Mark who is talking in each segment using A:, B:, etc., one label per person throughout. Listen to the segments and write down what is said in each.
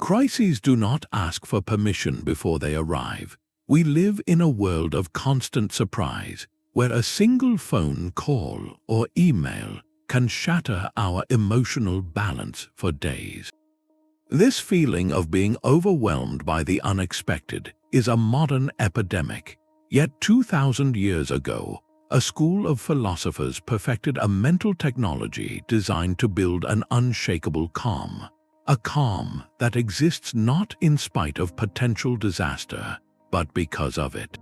A: Crises do not ask for permission before they arrive. We live in a world of constant surprise, where a single phone call or email can shatter our emotional balance for days. This feeling of being overwhelmed by the unexpected is a modern epidemic. Yet 2,000 years ago, a school of philosophers perfected a mental technology designed to build an unshakable calm, a calm that exists not in spite of potential disaster, but because of it.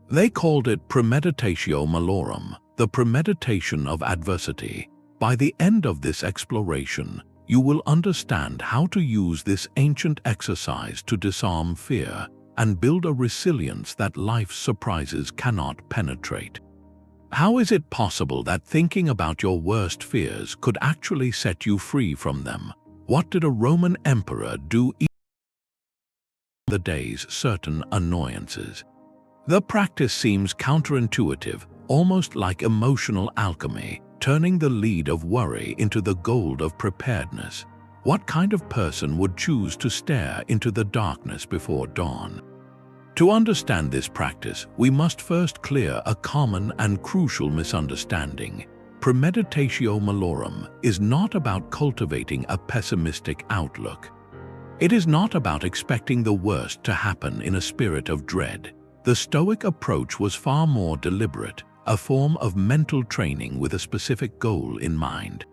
A: They called it Premeditatio Malorum, the premeditation of adversity. By the end of this exploration, you will understand how to use this ancient exercise to disarm fear and build a resilience that life's surprises cannot penetrate. How is it possible that thinking about your worst fears could actually set you free from them? What did a Roman emperor do in the day's certain annoyances? The practice seems counterintuitive, almost like emotional alchemy, turning the lead of worry into the gold of preparedness. What kind of person would choose to stare into the darkness before dawn? To understand this practice, we must first clear a common and crucial misunderstanding. Premeditatio Malorum is not about cultivating a pessimistic outlook. It is not about expecting the worst to happen in a spirit of dread. The Stoic approach was far more deliberate, a form of mental training with a specific goal in mind.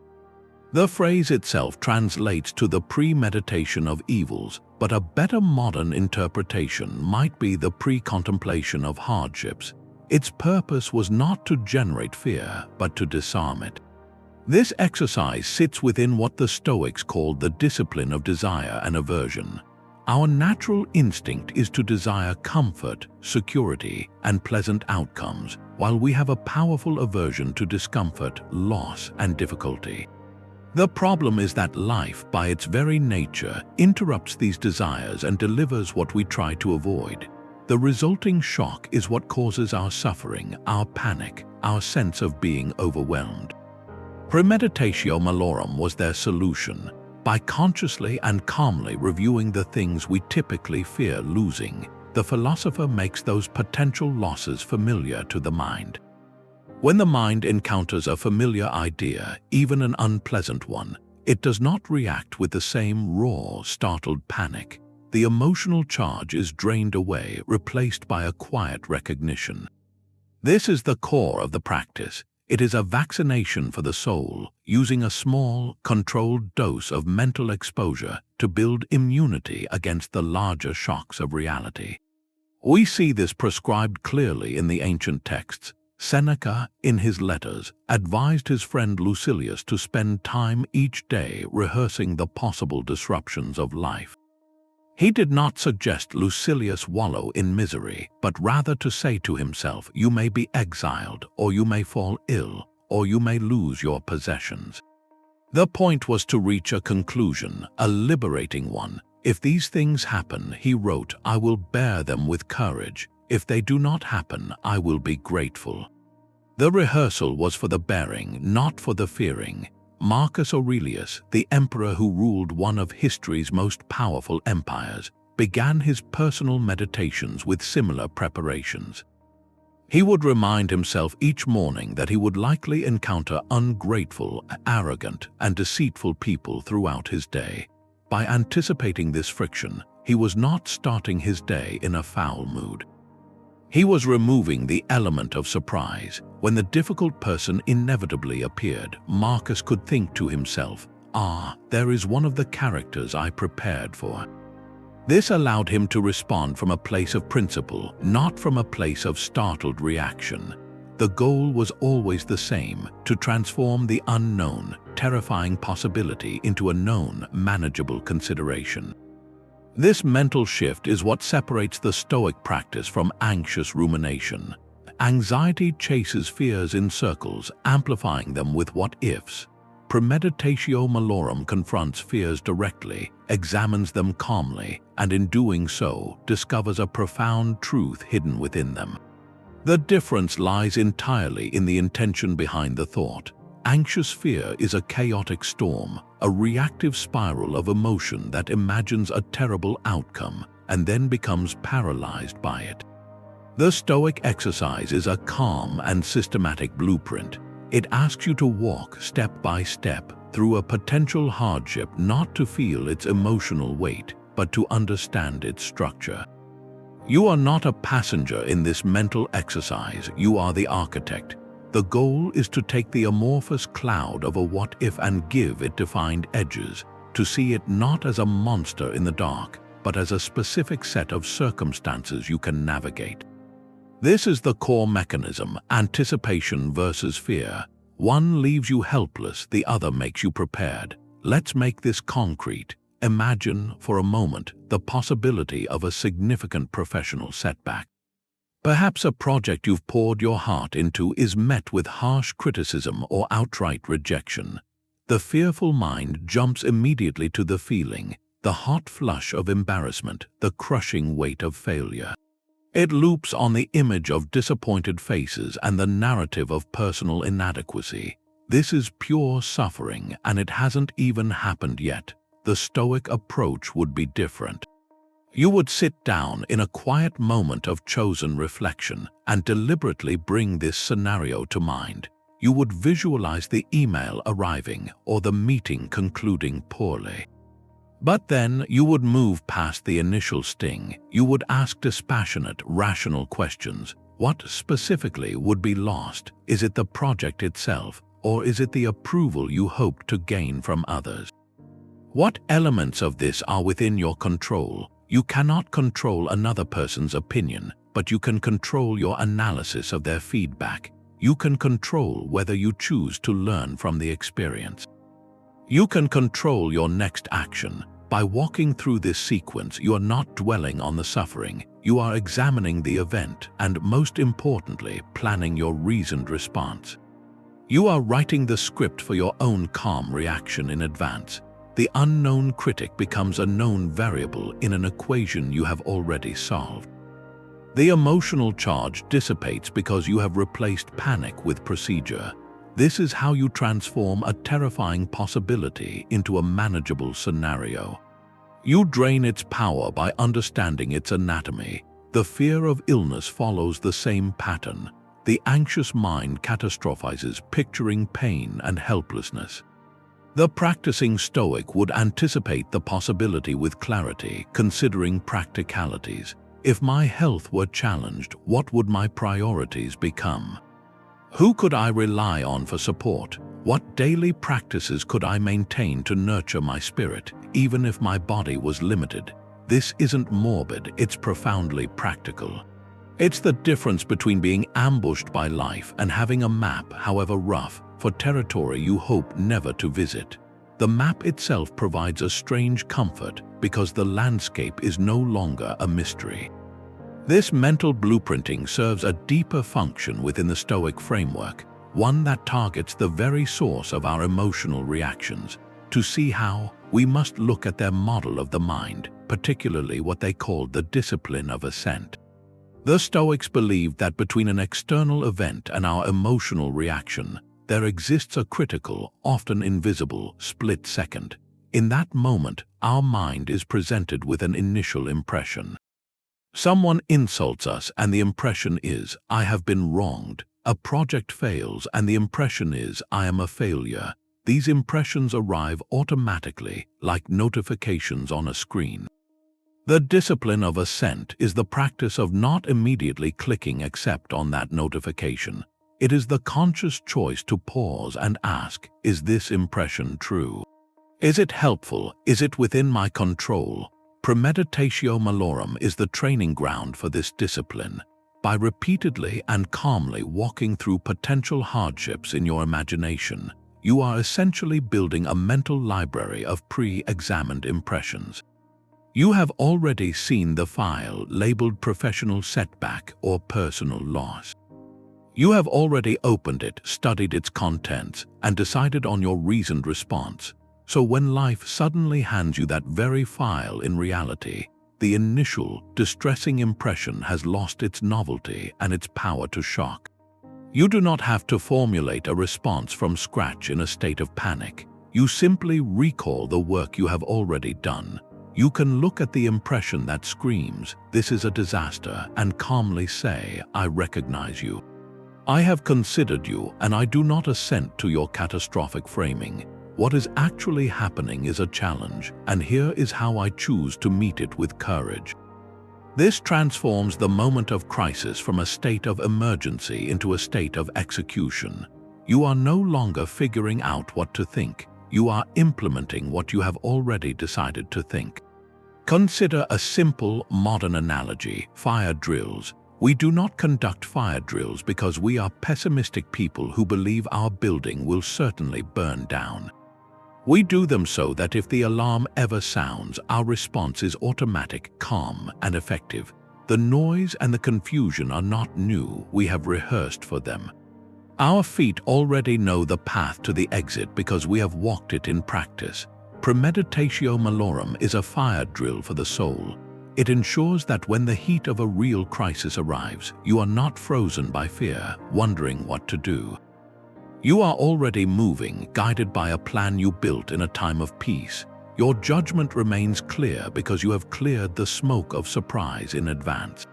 A: The phrase itself translates to the premeditation of evils, but a better modern interpretation might be the pre-contemplation of hardships. Its purpose was not to generate fear, but to disarm it. This exercise sits within what the Stoics called the discipline of desire and aversion. Our natural instinct is to desire comfort, security, and pleasant outcomes, while we have a powerful aversion to discomfort, loss, and difficulty. The problem is that life, by its very nature, interrupts these desires and delivers what we try to avoid. The resulting shock is what causes our suffering, our panic, our sense of being overwhelmed. Premeditatio Malorum was their solution. By consciously and calmly reviewing the things we typically fear losing, the philosopher makes those potential losses familiar to the mind. When the mind encounters a familiar idea, even an unpleasant one, it does not react with the same raw, startled panic. The emotional charge is drained away, replaced by a quiet recognition. This is the core of the practice. It is a vaccination for the soul, using a small, controlled dose of mental exposure to build immunity against the larger shocks of reality. We see this prescribed clearly in the ancient texts. Seneca, in his letters, advised his friend Lucilius to spend time each day rehearsing the possible disruptions of life. He did not suggest Lucilius wallow in misery, but rather to say to himself, "You may be exiled, or you may fall ill, or you may lose your possessions." The point was to reach a conclusion, a liberating one. If these things happen, he wrote, I will bear them with courage. If they do not happen, I will be grateful. The rehearsal was for the bearing, not for the fearing. Marcus Aurelius, the emperor who ruled one of history's most powerful empires, began his personal meditations with similar preparations. He would remind himself each morning that he would likely encounter ungrateful, arrogant, and deceitful people throughout his day. By anticipating this friction, he was not starting his day in a foul mood. He was removing the element of surprise. When the difficult person inevitably appeared, Marcus could think to himself, there is one of the characters I prepared for. This allowed him to respond from a place of principle, not from a place of startled reaction. The goal was always the same, to transform the unknown, terrifying possibility into a known, manageable consideration. This mental shift is what separates the Stoic practice from anxious rumination. Anxiety chases fears in circles, amplifying them with what-ifs. Premeditatio Malorum confronts fears directly, examines them calmly, and in doing so, discovers a profound truth hidden within them. The difference lies entirely in the intention behind the thought. Anxious fear is a chaotic storm, a reactive spiral of emotion that imagines a terrible outcome and then becomes paralyzed by it. The Stoic exercise is a calm and systematic blueprint. It asks you to walk step by step through a potential hardship, not to feel its emotional weight, but to understand its structure. You are not a passenger in this mental exercise, you are the architect. The goal is to take the amorphous cloud of a what-if and give it defined edges, to see it not as a monster in the dark, but as a specific set of circumstances you can navigate. This is the core mechanism, anticipation versus fear. One leaves you helpless, the other makes you prepared. Let's make this concrete. Imagine, for a moment, the possibility of a significant professional setback. Perhaps a project you've poured your heart into is met with harsh criticism or outright rejection. The fearful mind jumps immediately to the feeling, the hot flush of embarrassment, the crushing weight of failure. It loops on the image of disappointed faces and the narrative of personal inadequacy. This is pure suffering, and it hasn't even happened yet. The Stoic approach would be different. You would sit down in a quiet moment of chosen reflection and deliberately bring this scenario to mind. You would visualize the email arriving or the meeting concluding poorly. But then you would move past the initial sting. You would ask dispassionate, rational questions. What specifically would be lost? Is it the project itself, or is it the approval you hope to gain from others? What elements of this are within your control? You cannot control another person's opinion, but you can control your analysis of their feedback. You can control whether you choose to learn from the experience. You can control your next action. By walking through this sequence, you are not dwelling on the suffering. You are examining the event and, most importantly, planning your reasoned response. You are writing the script for your own calm reaction in advance. The unknown critic becomes a known variable in an equation you have already solved. The emotional charge dissipates because you have replaced panic with procedure. This is how you transform a terrifying possibility into a manageable scenario. You drain its power by understanding its anatomy. The fear of illness follows the same pattern. The anxious mind catastrophizes, picturing pain and helplessness. The practicing Stoic would anticipate the possibility with clarity, considering practicalities. If my health were challenged, what would my priorities become? Who could I rely on for support? What daily practices could I maintain to nurture my spirit, even if my body was limited? This isn't morbid, it's profoundly practical. It's the difference between being ambushed by life and having a map, however rough, for territory you hope never to visit. The map itself provides a strange comfort because the landscape is no longer a mystery. This mental blueprinting serves a deeper function within the Stoic framework, one that targets the very source of our emotional reactions. To see how, we must look at their model of the mind, particularly what they called the Discipline of Assent. The Stoics believed that between an external event and our emotional reaction, there exists a critical, often invisible, split second. In that moment, our mind is presented with an initial impression. Someone insults us and the impression is, I have been wronged. A project fails and the impression is, I am a failure. These impressions arrive automatically, like notifications on a screen. The discipline of assent is the practice of not immediately clicking accept on that notification. It is the conscious choice to pause and ask, is this impression true? Is it helpful? Is it within my control? Premeditatio Malorum is the training ground for this discipline. By repeatedly and calmly walking through potential hardships in your imagination, you are essentially building a mental library of pre-examined impressions. You have already seen the file labeled professional setback or personal loss. You have already opened it, studied its contents, and decided on your reasoned response. So when life suddenly hands you that very file in reality, the initial, distressing impression has lost its novelty and its power to shock. You do not have to formulate a response from scratch in a state of panic. You simply recall the work you have already done. You can look at the impression that screams, "This is a disaster," and calmly say, "I recognize you. I have considered you, and I do not assent to your catastrophic framing. What is actually happening is a challenge, and here is how I choose to meet it with courage." This transforms the moment of crisis from a state of emergency into a state of execution. You are no longer figuring out what to think. You are implementing what you have already decided to think. Consider a simple, modern analogy: fire drills. We do not conduct fire drills because we are pessimistic people who believe our building will certainly burn down. We do them so that if the alarm ever sounds, our response is automatic, calm, and effective. The noise and the confusion are not new. We have rehearsed for them. Our feet already know the path to the exit because we have walked it in practice. Premeditatio Malorum is a fire drill for the soul. It ensures that when the heat of a real crisis arrives, you are not frozen by fear, wondering what to do. You are already moving, guided by a plan you built in a time of peace. Your judgment remains clear because you have cleared the smoke of surprise in advance.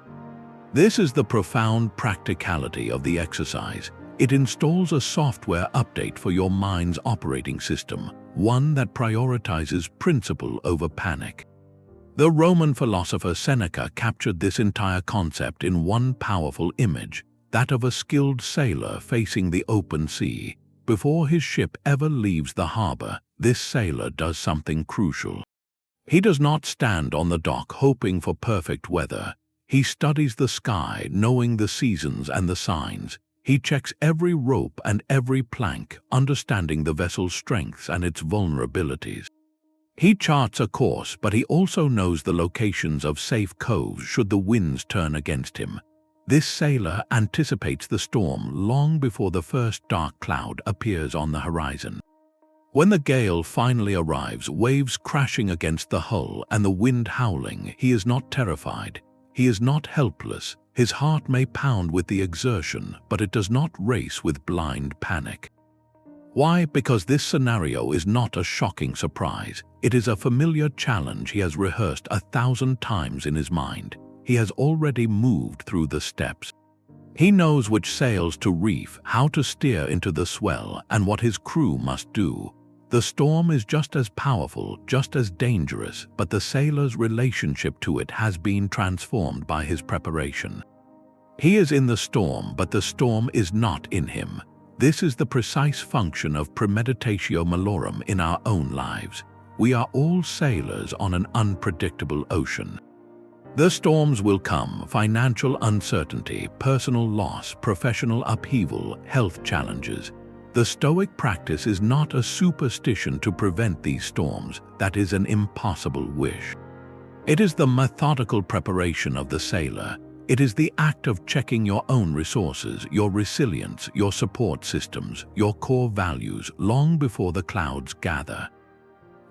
A: This is the profound practicality of the exercise. It installs a software update for your mind's operating system, one that prioritizes principle over panic. The Roman philosopher Seneca captured this entire concept in one powerful image, that of a skilled sailor facing the open sea. Before his ship ever leaves the harbor, this sailor does something crucial. He does not stand on the dock hoping for perfect weather. He studies the sky, knowing the seasons and the signs. He checks every rope and every plank, understanding the vessel's strengths and its vulnerabilities. He charts a course, but he also knows the locations of safe coves should the winds turn against him. This sailor anticipates the storm long before the first dark cloud appears on the horizon. When the gale finally arrives, waves crashing against the hull and the wind howling, he is not terrified. He is not helpless. His heart may pound with the exertion, but it does not race with blind panic. Why? Because this scenario is not a shocking surprise. It is a familiar challenge he has rehearsed 1,000 times in his mind. He has already moved through the steps. He knows which sails to reef, how to steer into the swell, and what his crew must do. The storm is just as powerful, just as dangerous, but the sailor's relationship to it has been transformed by his preparation. He is in the storm, but the storm is not in him. This is the precise function of Premeditatio Malorum in our own lives. We are all sailors on an unpredictable ocean. The storms will come: financial uncertainty, personal loss, professional upheaval, health challenges. The Stoic practice is not a superstition to prevent these storms. That is an impossible wish. It is the methodical preparation of the sailor. It is the act of checking your own resources, your resilience, your support systems, your core values long before the clouds gather.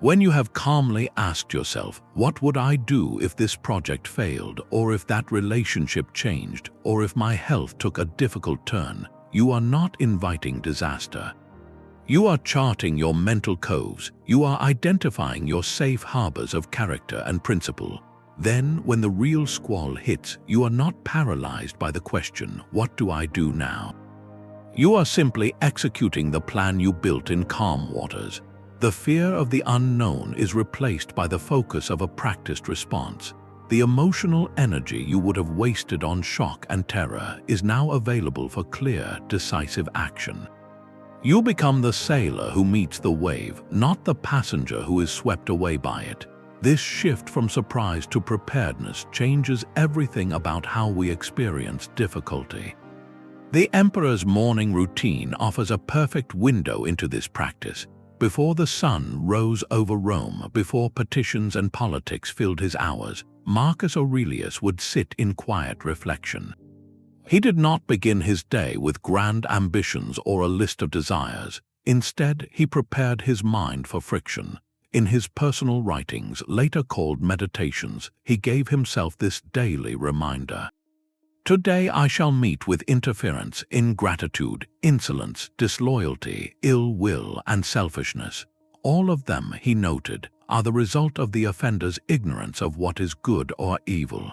A: When you have calmly asked yourself, what would I do if this project failed, or if that relationship changed, or if my health took a difficult turn, you are not inviting disaster. You are charting your mental coves. You are identifying your safe harbors of character and principle. Then, when the real squall hits, you are not paralyzed by the question, what do I do now? You are simply executing the plan you built in calm waters. The fear of the unknown is replaced by the focus of a practiced response. The emotional energy you would have wasted on shock and terror is now available for clear, decisive action. You become the sailor who meets the wave, not the passenger who is swept away by it. This shift from surprise to preparedness changes everything about how we experience difficulty. The emperor's morning routine offers a perfect window into this practice. Before the sun rose over Rome, before petitions and politics filled his hours, Marcus Aurelius would sit in quiet reflection. He did not begin his day with grand ambitions or a list of desires. Instead, he prepared his mind for friction. In his personal writings, later called Meditations, he gave himself this daily reminder. Today I shall meet with interference, ingratitude, insolence, disloyalty, ill will, and selfishness. All of them, he noted, are the result of the offender's ignorance of what is good or evil.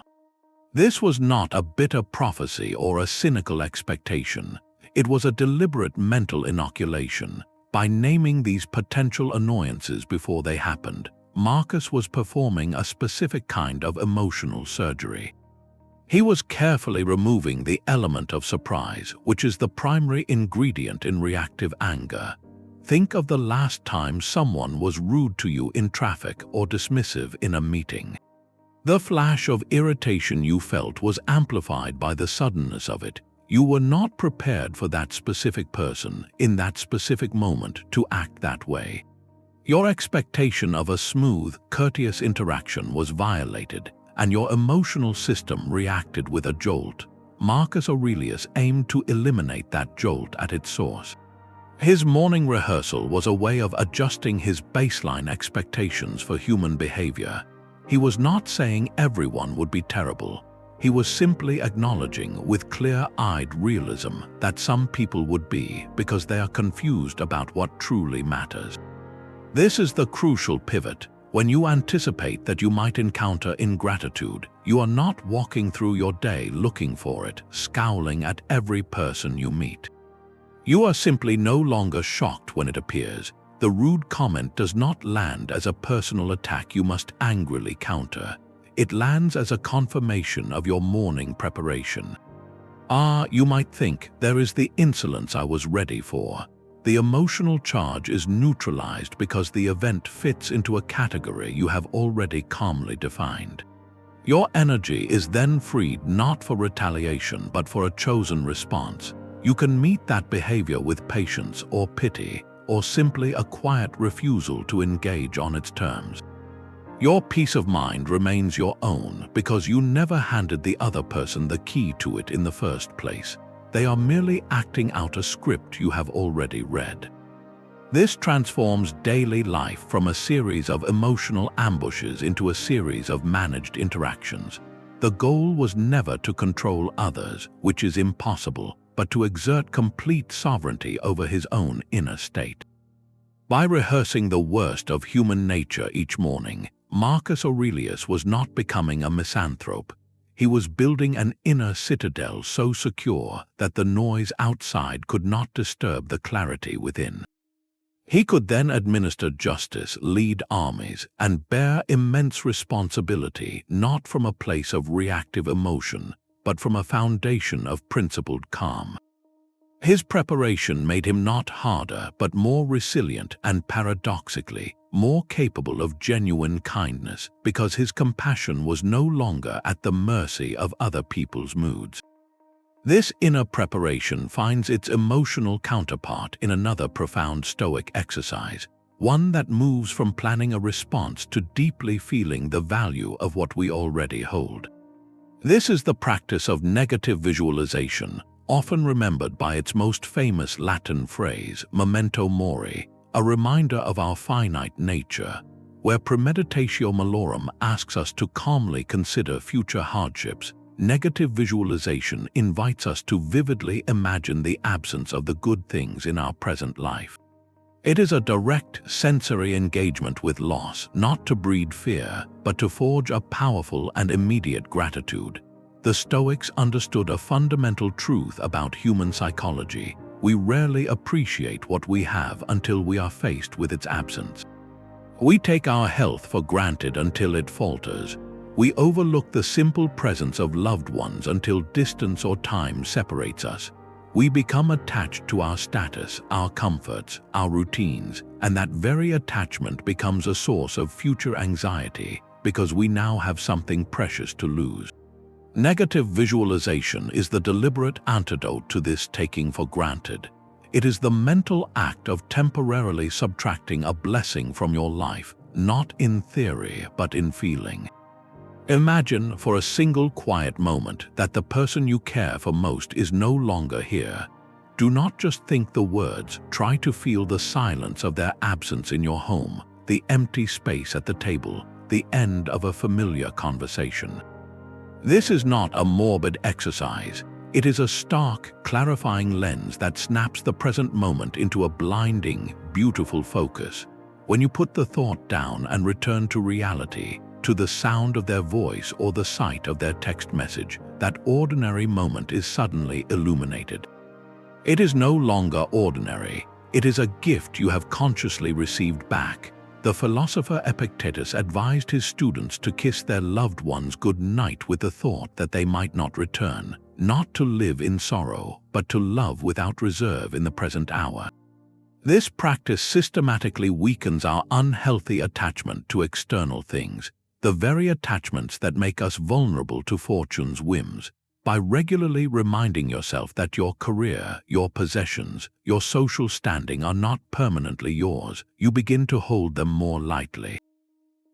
A: This was not a bitter prophecy or a cynical expectation. It was a deliberate mental inoculation. By naming these potential annoyances before they happened, Marcus was performing a specific kind of emotional surgery. He was carefully removing the element of surprise, which is the primary ingredient in reactive anger. Think of the last time someone was rude to you in traffic or dismissive in a meeting. The flash of irritation you felt was amplified by the suddenness of it. You were not prepared for that specific person in that specific moment to act that way. Your expectation of a smooth, courteous interaction was violated, and your emotional system reacted with a jolt. Marcus Aurelius aimed to eliminate that jolt at its source. His morning rehearsal was a way of adjusting his baseline expectations for human behavior. He was not saying everyone would be terrible. He was simply acknowledging with clear-eyed realism that some people would be because they are confused about what truly matters. This is the crucial pivot. When you anticipate that you might encounter ingratitude, you are not walking through your day looking for it, scowling at every person you meet. You are simply no longer shocked when it appears. The rude comment does not land as a personal attack you must angrily counter. It lands as a confirmation of your morning preparation. You might think, there is the insolence I was ready for. The emotional charge is neutralized because the event fits into a category you have already calmly defined. Your energy is then freed not for retaliation but for a chosen response. You can meet that behavior with patience or pity, or simply a quiet refusal to engage on its terms. Your peace of mind remains your own because you never handed the other person the key to it in the first place. They are merely acting out a script you have already read. This transforms daily life from a series of emotional ambushes into a series of managed interactions. The goal was never to control others, which is impossible, but to exert complete sovereignty over his own inner state. By rehearsing the worst of human nature each morning, Marcus Aurelius was not becoming a misanthrope. He was building an inner citadel so secure that the noise outside could not disturb the clarity within. He could then administer justice, lead armies, and bear immense responsibility not from a place of reactive emotion, but from a foundation of principled calm. His preparation made him not harder but more resilient and, paradoxically, more capable of genuine kindness because his compassion was no longer at the mercy of other people's moods. This inner preparation finds its emotional counterpart in another profound Stoic exercise, one that moves from planning a response to deeply feeling the value of what we already hold. This is the practice of negative visualization, often remembered by its most famous Latin phrase, Memento Mori, a reminder of our finite nature, where Premeditatio Malorum asks us to calmly consider future hardships. Negative visualization invites us to vividly imagine the absence of the good things in our present life. It is a direct sensory engagement with loss, not to breed fear, but to forge a powerful and immediate gratitude. The Stoics understood a fundamental truth about human psychology. We rarely appreciate what we have until we are faced with its absence. We take our health for granted until it falters. We overlook the simple presence of loved ones until distance or time separates us. We become attached to our status, our comforts, our routines, and that very attachment becomes a source of future anxiety because we now have something precious to lose. Negative visualization is the deliberate antidote to this taking for granted. It is the mental act of temporarily subtracting a blessing from your life, not in theory but in feeling. Imagine for a single quiet moment that the person you care for most is no longer here. Do not just think the words, try to feel the silence of their absence in your home, the empty space at the table, the end of a familiar conversation. This is not a morbid exercise. It is a stark, clarifying lens that snaps the present moment into a blinding, beautiful focus. When you put the thought down and return to reality, to the sound of their voice or the sight of their text message, that ordinary moment is suddenly illuminated. It is no longer ordinary. It is a gift you have consciously received back. The philosopher Epictetus advised his students to kiss their loved ones good night with the thought that they might not return, not to live in sorrow, but to love without reserve in the present hour. This practice systematically weakens our unhealthy attachment to external things, the very attachments that make us vulnerable to fortune's whims. By regularly reminding yourself that your career, your possessions, your social standing are not permanently yours, you begin to hold them more lightly.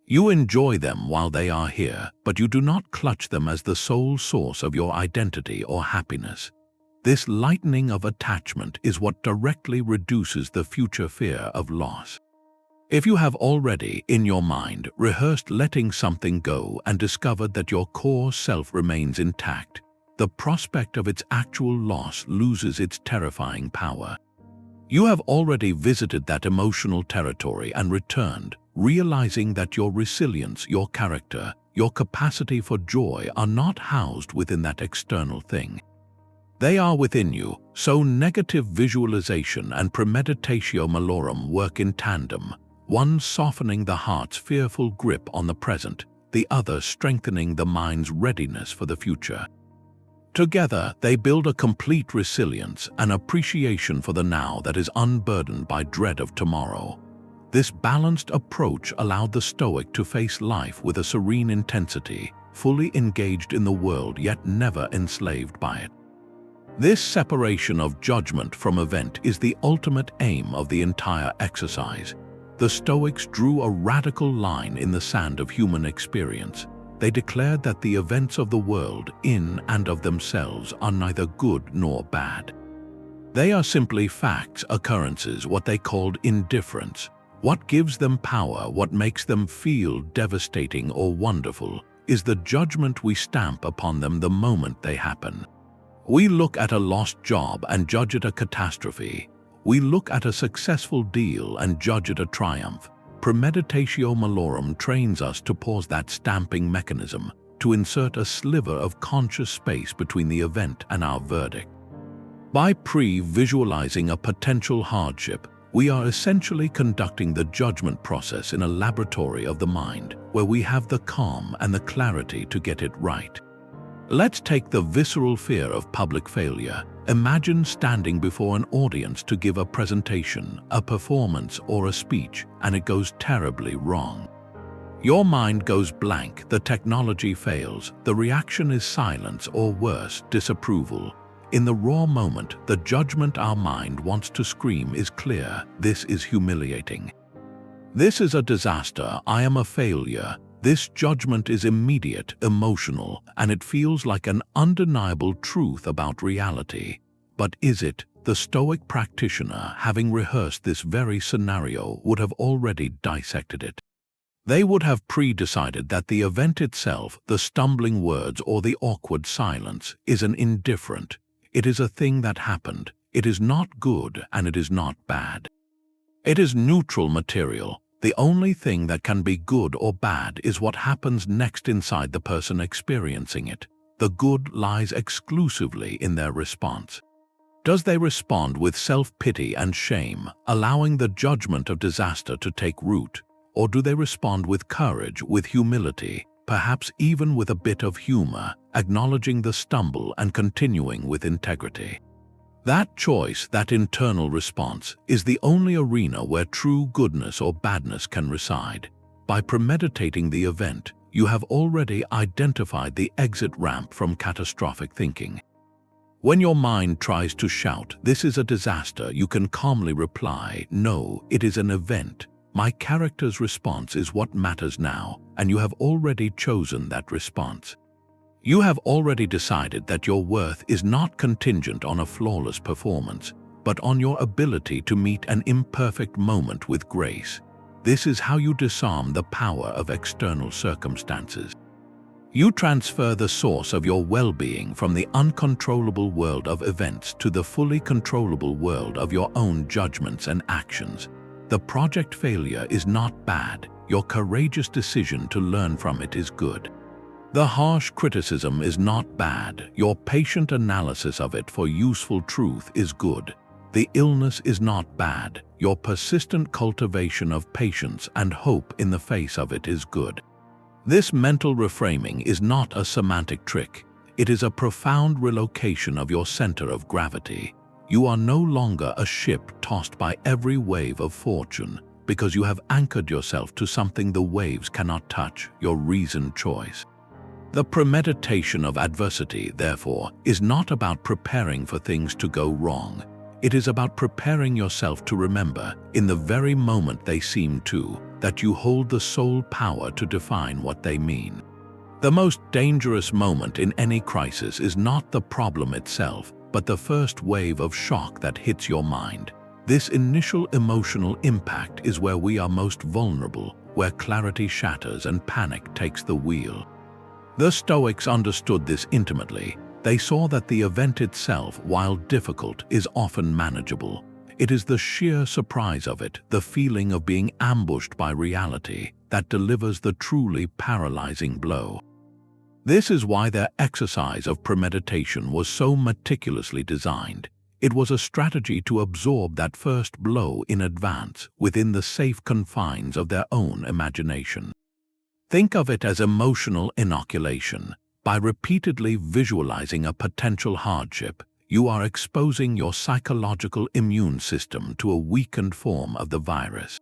A: You enjoy them while they are here, but you do not clutch them as the sole source of your identity or happiness. This lightening of attachment is what directly reduces the future fear of loss. If you have already, in your mind, rehearsed letting something go and discovered that your core self remains intact, the prospect of its actual loss loses its terrifying power. You have already visited that emotional territory and returned, realizing that your resilience, your character, your capacity for joy are not housed within that external thing. They are within you, so negative visualization and Premeditatio Malorum work in tandem, one softening the heart's fearful grip on the present, the other strengthening the mind's readiness for the future. Together, they build a complete resilience, an appreciation for the now that is unburdened by dread of tomorrow. This balanced approach allowed the Stoic to face life with a serene intensity, fully engaged in the world yet never enslaved by it. This separation of judgment from event is the ultimate aim of the entire exercise. The Stoics drew a radical line in the sand of human experience. They declared that the events of the world, in and of themselves, are neither good nor bad. They are simply facts, occurrences, what they called indifference. What gives them power, what makes them feel devastating or wonderful, is the judgment we stamp upon them the moment they happen. We look at a lost job and judge it a catastrophe. We look at a successful deal and judge it a triumph. Premeditatio Malorum trains us to pause that stamping mechanism, to insert a sliver of conscious space between the event and our verdict. By pre-visualizing a potential hardship, we are essentially conducting the judgment process in a laboratory of the mind, where we have the calm and the clarity to get it right. Let's take the visceral fear of public failure. Imagine standing before an audience to give a presentation, a performance, or a speech, and it goes terribly wrong. Your mind goes blank, the technology fails, the reaction is silence or worse, disapproval. In the raw moment, the judgment our mind wants to scream is clear: this is humiliating. This is a disaster, I am a failure. This judgment is immediate, emotional, and it feels like an undeniable truth about reality. But is it? The Stoic practitioner, having rehearsed this very scenario, would have already dissected it. They would have pre-decided that the event itself, the stumbling words or the awkward silence, is an indifferent. It is a thing that happened. It is not good and it is not bad. It is neutral material. The only thing that can be good or bad is what happens next inside the person experiencing it. The good lies exclusively in their response. Does they respond with self-pity and shame, allowing the judgment of disaster to take root? Or do they respond with courage, with humility, perhaps even with a bit of humor, acknowledging the stumble and continuing with integrity? That choice, that internal response, is the only arena where true goodness or badness can reside. By premeditating the event, you have already identified the exit ramp from catastrophic thinking. When your mind tries to shout, "This is a disaster," you can calmly reply, "No, it is an event. My character's response is what matters now," and you have already chosen that response. You have already decided that your worth is not contingent on a flawless performance, but on your ability to meet an imperfect moment with grace. This is how you disarm the power of external circumstances. You transfer the source of your well-being from the uncontrollable world of events to the fully controllable world of your own judgments and actions. The project failure is not bad. Your courageous decision to learn from it is good. The harsh criticism is not bad. Your patient analysis of it for useful truth is good. The illness is not bad. Your persistent cultivation of patience and hope in the face of it is good. This mental reframing is not a semantic trick. It is a profound relocation of your center of gravity. You are no longer a ship tossed by every wave of fortune, because you have anchored yourself to something the waves cannot touch, your reasoned choice. The premeditation of adversity, therefore, is not about preparing for things to go wrong. It is about preparing yourself to remember, in the very moment they seem to, that you hold the sole power to define what they mean. The most dangerous moment in any crisis is not the problem itself, but the first wave of shock that hits your mind. This initial emotional impact is where we are most vulnerable, where clarity shatters and panic takes the wheel. The Stoics understood this intimately. They saw that the event itself, while difficult, is often manageable. It is the sheer surprise of it, the feeling of being ambushed by reality, that delivers the truly paralyzing blow. This is why their exercise of premeditation was so meticulously designed. It was a strategy to absorb that first blow in advance, within the safe confines of their own imagination. Think of it as emotional inoculation. By repeatedly visualizing a potential hardship, you are exposing your psychological immune system to a weakened form of the virus.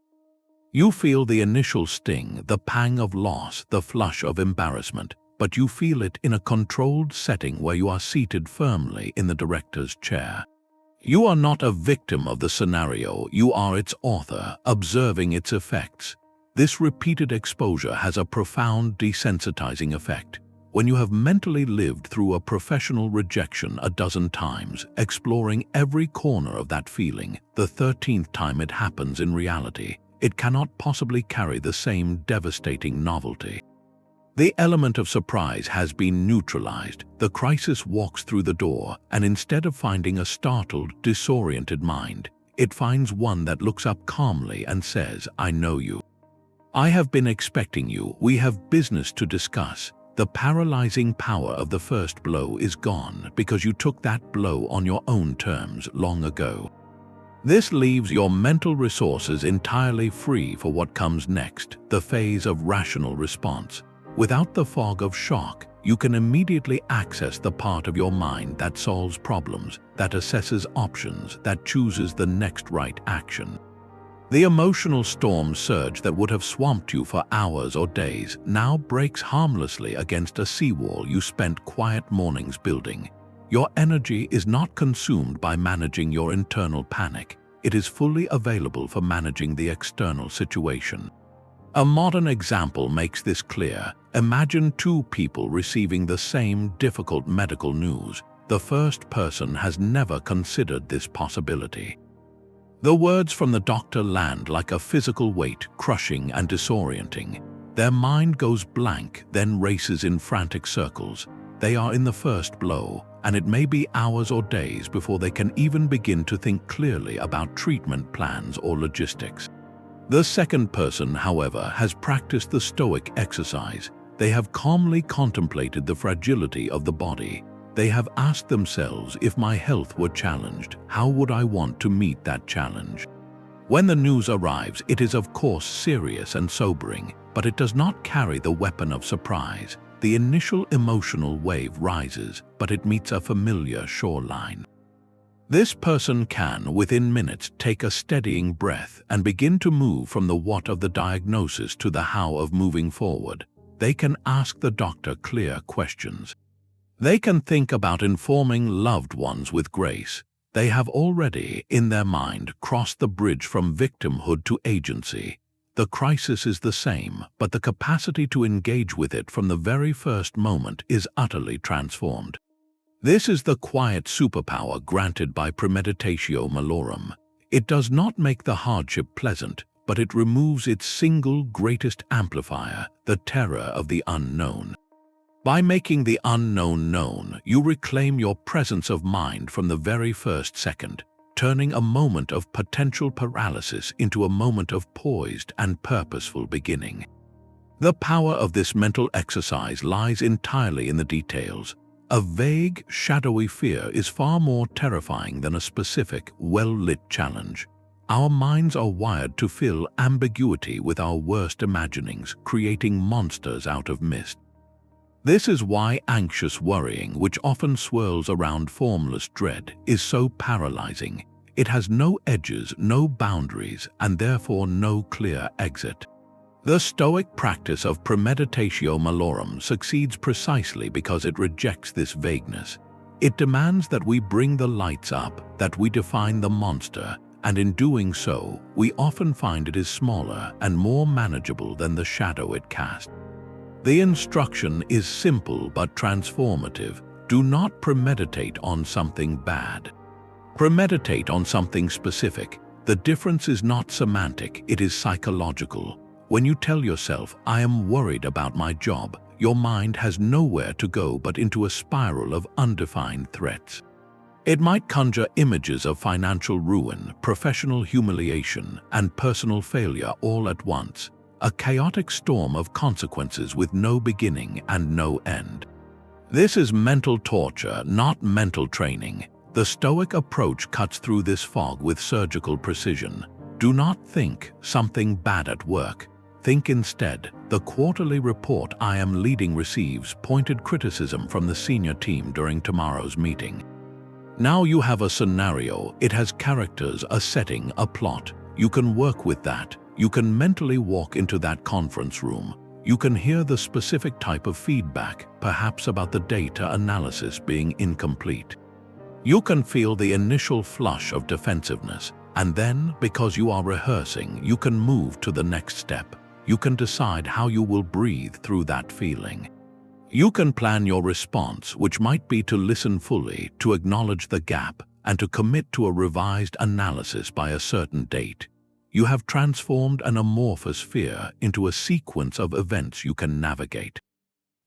A: You feel the initial sting, the pang of loss, the flush of embarrassment, but you feel it in a controlled setting where you are seated firmly in the director's chair. You are not a victim of the scenario, you are its author, observing its effects. This repeated exposure has a profound desensitizing effect. When you have mentally lived through a professional rejection a dozen times, exploring every corner of that feeling, the 13th time it happens in reality, it cannot possibly carry the same devastating novelty. The element of surprise has been neutralized. The crisis walks through the door, and instead of finding a startled, disoriented mind, it finds one that looks up calmly and says, "I know you. I have been expecting you. We have business to discuss." The paralyzing power of the first blow is gone because you took that blow on your own terms long ago. This leaves your mental resources entirely free for what comes next, the phase of rational response. Without the fog of shock, you can immediately access the part of your mind that solves problems, that assesses options, that chooses the next right action. The emotional storm surge that would have swamped you for hours or days now breaks harmlessly against a seawall you spent quiet mornings building. Your energy is not consumed by managing your internal panic. It is fully available for managing the external situation. A modern example makes this clear. Imagine two people receiving the same difficult medical news. The first person has never considered this possibility. The words from the doctor land like a physical weight, crushing and disorienting. Their mind goes blank, then races in frantic circles. They are in the first blow, and it may be hours or days before they can even begin to think clearly about treatment plans or logistics. The second person, however, has practiced the Stoic exercise. They have calmly contemplated the fragility of the body. They have asked themselves, if my health were challenged, how would I want to meet that challenge? When the news arrives, it is of course serious and sobering, but it does not carry the weapon of surprise. The initial emotional wave rises, but it meets a familiar shoreline. This person can, within minutes, take a steadying breath and begin to move from the what of the diagnosis to the how of moving forward. They can ask the doctor clear questions. They can think about informing loved ones with grace. They have already, in their mind, crossed the bridge from victimhood to agency. The crisis is the same, but the capacity to engage with it from the very first moment is utterly transformed. This is the quiet superpower granted by Premeditatio Malorum. It does not make the hardship pleasant, but it removes its single greatest amplifier, the terror of the unknown. By making the unknown known, you reclaim your presence of mind from the very first second, turning a moment of potential paralysis into a moment of poised and purposeful beginning. The power of this mental exercise lies entirely in the details. A vague, shadowy fear is far more terrifying than a specific, well-lit challenge. Our minds are wired to fill ambiguity with our worst imaginings, creating monsters out of mist. This is why anxious worrying, which often swirls around formless dread, is so paralyzing. It has no edges, no boundaries, and therefore no clear exit. The Stoic practice of Premeditatio Malorum succeeds precisely because it rejects this vagueness. It demands that we bring the lights up, that we define the monster, and in doing so, we often find it is smaller and more manageable than the shadow it casts. The instruction is simple but transformative. Do not premeditate on something bad. Premeditate on something specific. The difference is not semantic, it is psychological. When you tell yourself, "I am worried about my job," your mind has nowhere to go but into a spiral of undefined threats. It might conjure images of financial ruin, professional humiliation, and personal failure all at once, a chaotic storm of consequences with no beginning and no end. This is mental torture, not mental training. The Stoic approach cuts through this fog with surgical precision. Do not think something bad at work. Think instead, the quarterly report I am leading receives pointed criticism from the senior team during tomorrow's meeting. Now you have a scenario, it has characters, a setting, a plot. You can work with that. You can mentally walk into that conference room. You can hear the specific type of feedback, perhaps about the data analysis being incomplete. You can feel the initial flush of defensiveness, and then, because you are rehearsing, you can move to the next step. You can decide how you will breathe through that feeling. You can plan your response, which might be to listen fully, to acknowledge the gap, and to commit to a revised analysis by a certain date. You have transformed an amorphous fear into a sequence of events you can navigate.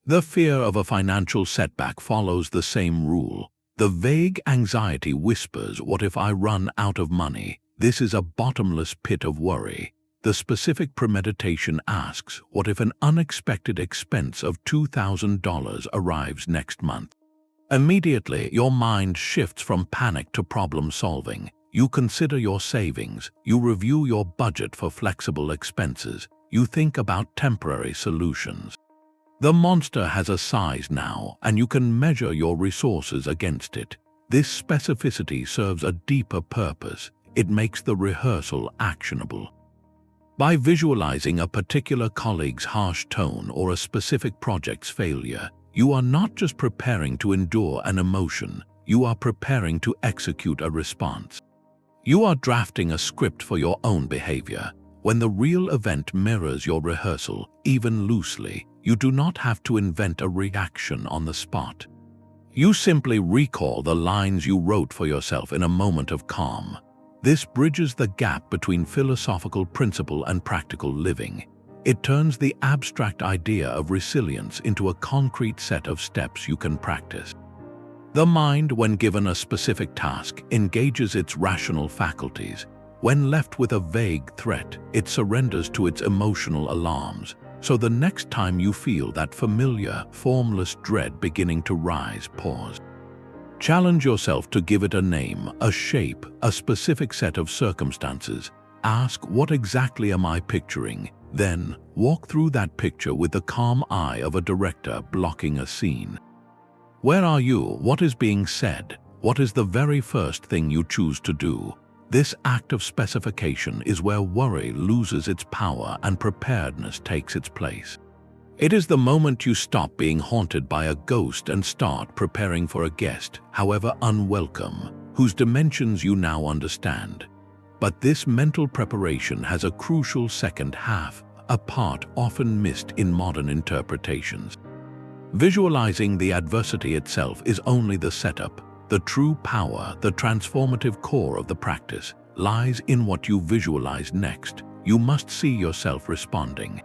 A: The fear of a financial setback follows the same rule. The vague anxiety whispers, "What if I run out of money?" This is a bottomless pit of worry. The specific premeditation asks, "What if an unexpected expense of $2,000 arrives next month?" Immediately, your mind shifts from panic to problem solving. You consider your savings, you review your budget for flexible expenses, you think about temporary solutions. The monster has a size now, and you can measure your resources against it. This specificity serves a deeper purpose. It makes the rehearsal actionable. By visualizing a particular colleague's harsh tone or a specific project's failure, you are not just preparing to endure an emotion, you are preparing to execute a response. You are drafting a script for your own behavior. When the real event mirrors your rehearsal, even loosely, you do not have to invent a reaction on the spot. You simply recall the lines you wrote for yourself in a moment of calm. This bridges the gap between philosophical principle and practical living. It turns the abstract idea of resilience into a concrete set of steps you can practice. The mind, when given a specific task, engages its rational faculties. When left with a vague threat, it surrenders to its emotional alarms. So the next time you feel that familiar, formless dread beginning to rise, pause. Challenge yourself to give it a name, a shape, a specific set of circumstances. Ask, "What exactly am I picturing?" Then, walk through that picture with the calm eye of a director blocking a scene. Where are you? What is being said? What is the very first thing you choose to do? This act of specification is where worry loses its power and preparedness takes its place. It is the moment you stop being haunted by a ghost and start preparing for a guest, however unwelcome, whose dimensions you now understand. But this mental preparation has a crucial second half, a part often missed in modern interpretations. Visualizing the adversity itself is only the setup. The true power, the transformative core of the practice, lies in what you visualize next. You must see yourself responding.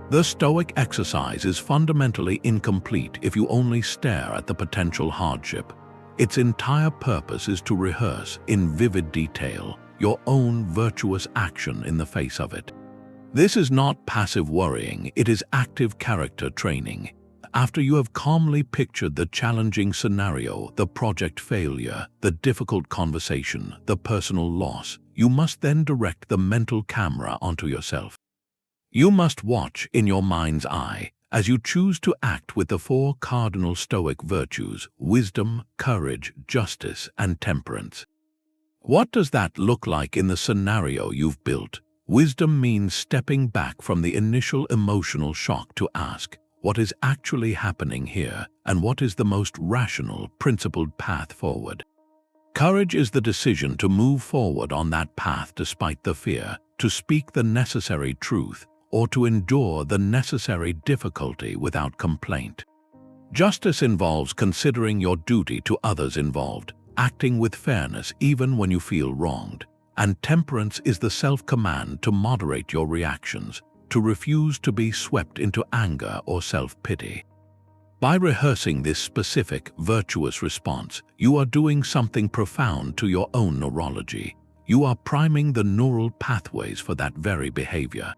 A: The Stoic exercise is fundamentally incomplete if you only stare at the potential hardship. Its entire purpose is to rehearse, in vivid detail, your own virtuous action in the face of it. This is not passive worrying, it is active character training. After you have calmly pictured the challenging scenario, the project failure, the difficult conversation, the personal loss, you must then direct the mental camera onto yourself. You must watch in your mind's eye as you choose to act with the 4 cardinal Stoic virtues: wisdom, courage, justice, and temperance. What does that look like in the scenario you've built? Wisdom means stepping back from the initial emotional shock to ask, what is actually happening here, and what is the most rational, principled path forward? Courage is the decision to move forward on that path despite the fear, to speak the necessary truth, or to endure the necessary difficulty without complaint. Justice involves considering your duty to others involved, acting with fairness even when you feel wronged. And temperance is the self-command to moderate your reactions, to refuse to be swept into anger or self-pity. By rehearsing this specific, virtuous response, you are doing something profound to your own neurology. You are priming the neural pathways for that very behavior.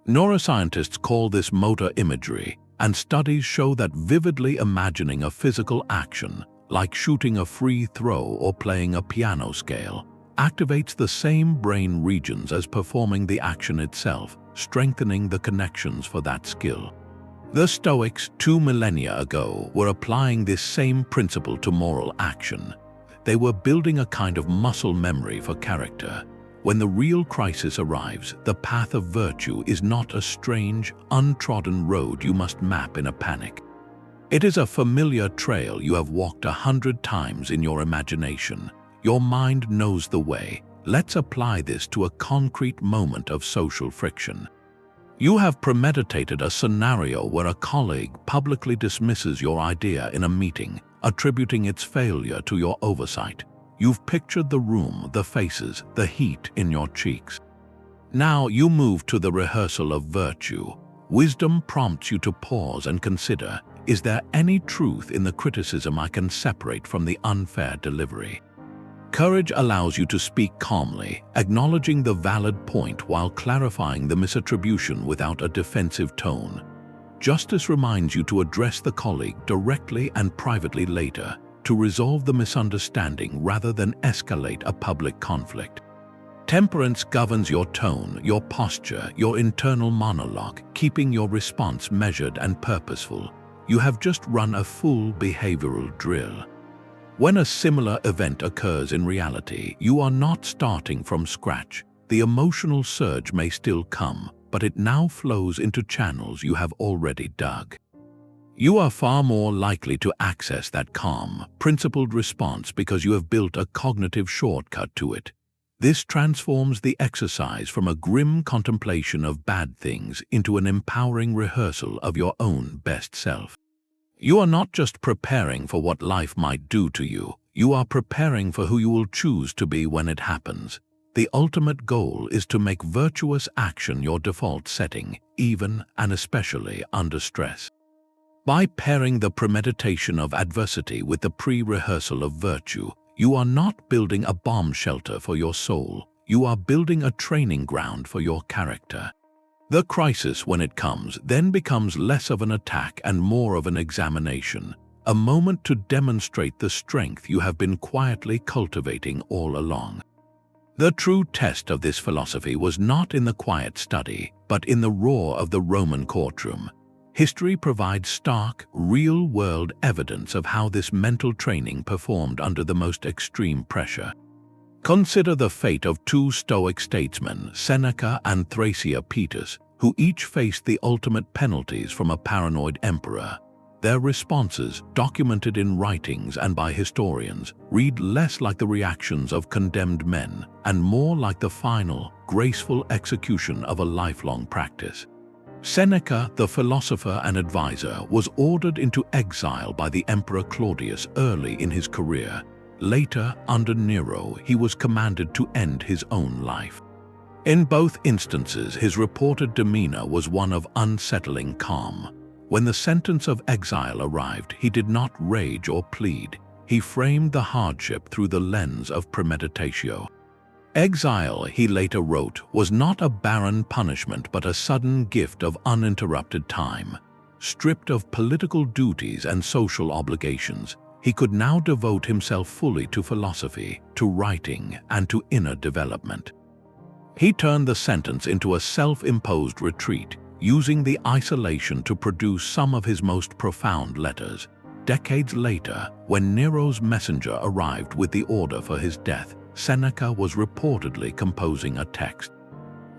A: Neuroscientists call this motor imagery, and studies show that vividly imagining a physical action, like shooting a free throw or playing a piano scale, activates the same brain regions as performing the action itself, strengthening the connections for that skill. The Stoics 2 millennia ago were applying this same principle to moral action. They were building a kind of muscle memory for character. When the real crisis arrives, the path of virtue is not a strange, untrodden road you must map in a panic. It is a familiar trail you have walked 100 times in your imagination. Your mind knows the way. Let's apply this to a concrete moment of social friction. You have premeditated a scenario where a colleague publicly dismisses your idea in a meeting, attributing its failure to your oversight. You've pictured the room, the faces, the heat in your cheeks. Now you move to the rehearsal of virtue. Wisdom prompts you to pause and consider, is there any truth in the criticism I can separate from the unfair delivery? Courage allows you to speak calmly, acknowledging the valid point while clarifying the misattribution without a defensive tone. Justice reminds you to address the colleague directly and privately later, to resolve the misunderstanding rather than escalate a public conflict. Temperance governs your tone, your posture, your internal monologue, keeping your response measured and purposeful. You have just run a full behavioral drill. When a similar event occurs in reality, you are not starting from scratch. The emotional surge may still come, but it now flows into channels you have already dug. You are far more likely to access that calm, principled response because you have built a cognitive shortcut to it. This transforms the exercise from a grim contemplation of bad things into an empowering rehearsal of your own best self. You are not just preparing for what life might do to you, you are preparing for who you will choose to be when it happens. The ultimate goal is to make virtuous action your default setting, even and especially under stress. By pairing the premeditation of adversity with the pre-rehearsal of virtue, you are not building a bomb shelter for your soul, you are building a training ground for your character. The crisis, when it comes, then becomes less of an attack and more of an examination, a moment to demonstrate the strength you have been quietly cultivating all along. The true test of this philosophy was not in the quiet study, but in the roar of the Roman courtroom. History provides stark, real-world evidence of how this mental training performed under the most extreme pressure. Consider the fate of 2 Stoic statesmen, Seneca and Thrasea, who each faced the ultimate penalties from a paranoid emperor. Their responses, documented in writings and by historians, read less like the reactions of condemned men and more like the final, graceful execution of a lifelong practice. Seneca, the philosopher and advisor, was ordered into exile by the Emperor Claudius early in his career. Later, under Nero, he was commanded to end his own life. In both instances, his reported demeanor was one of unsettling calm. When the sentence of exile arrived, he did not rage or plead. He framed the hardship through the lens of Premeditatio. Exile, he later wrote, was not a barren punishment but a sudden gift of uninterrupted time. Stripped of political duties and social obligations, he could now devote himself fully to philosophy, to writing, and to inner development. He turned the sentence into a self-imposed retreat, using the isolation to produce some of his most profound letters. Decades later, when Nero's messenger arrived with the order for his death, Seneca was reportedly composing a text.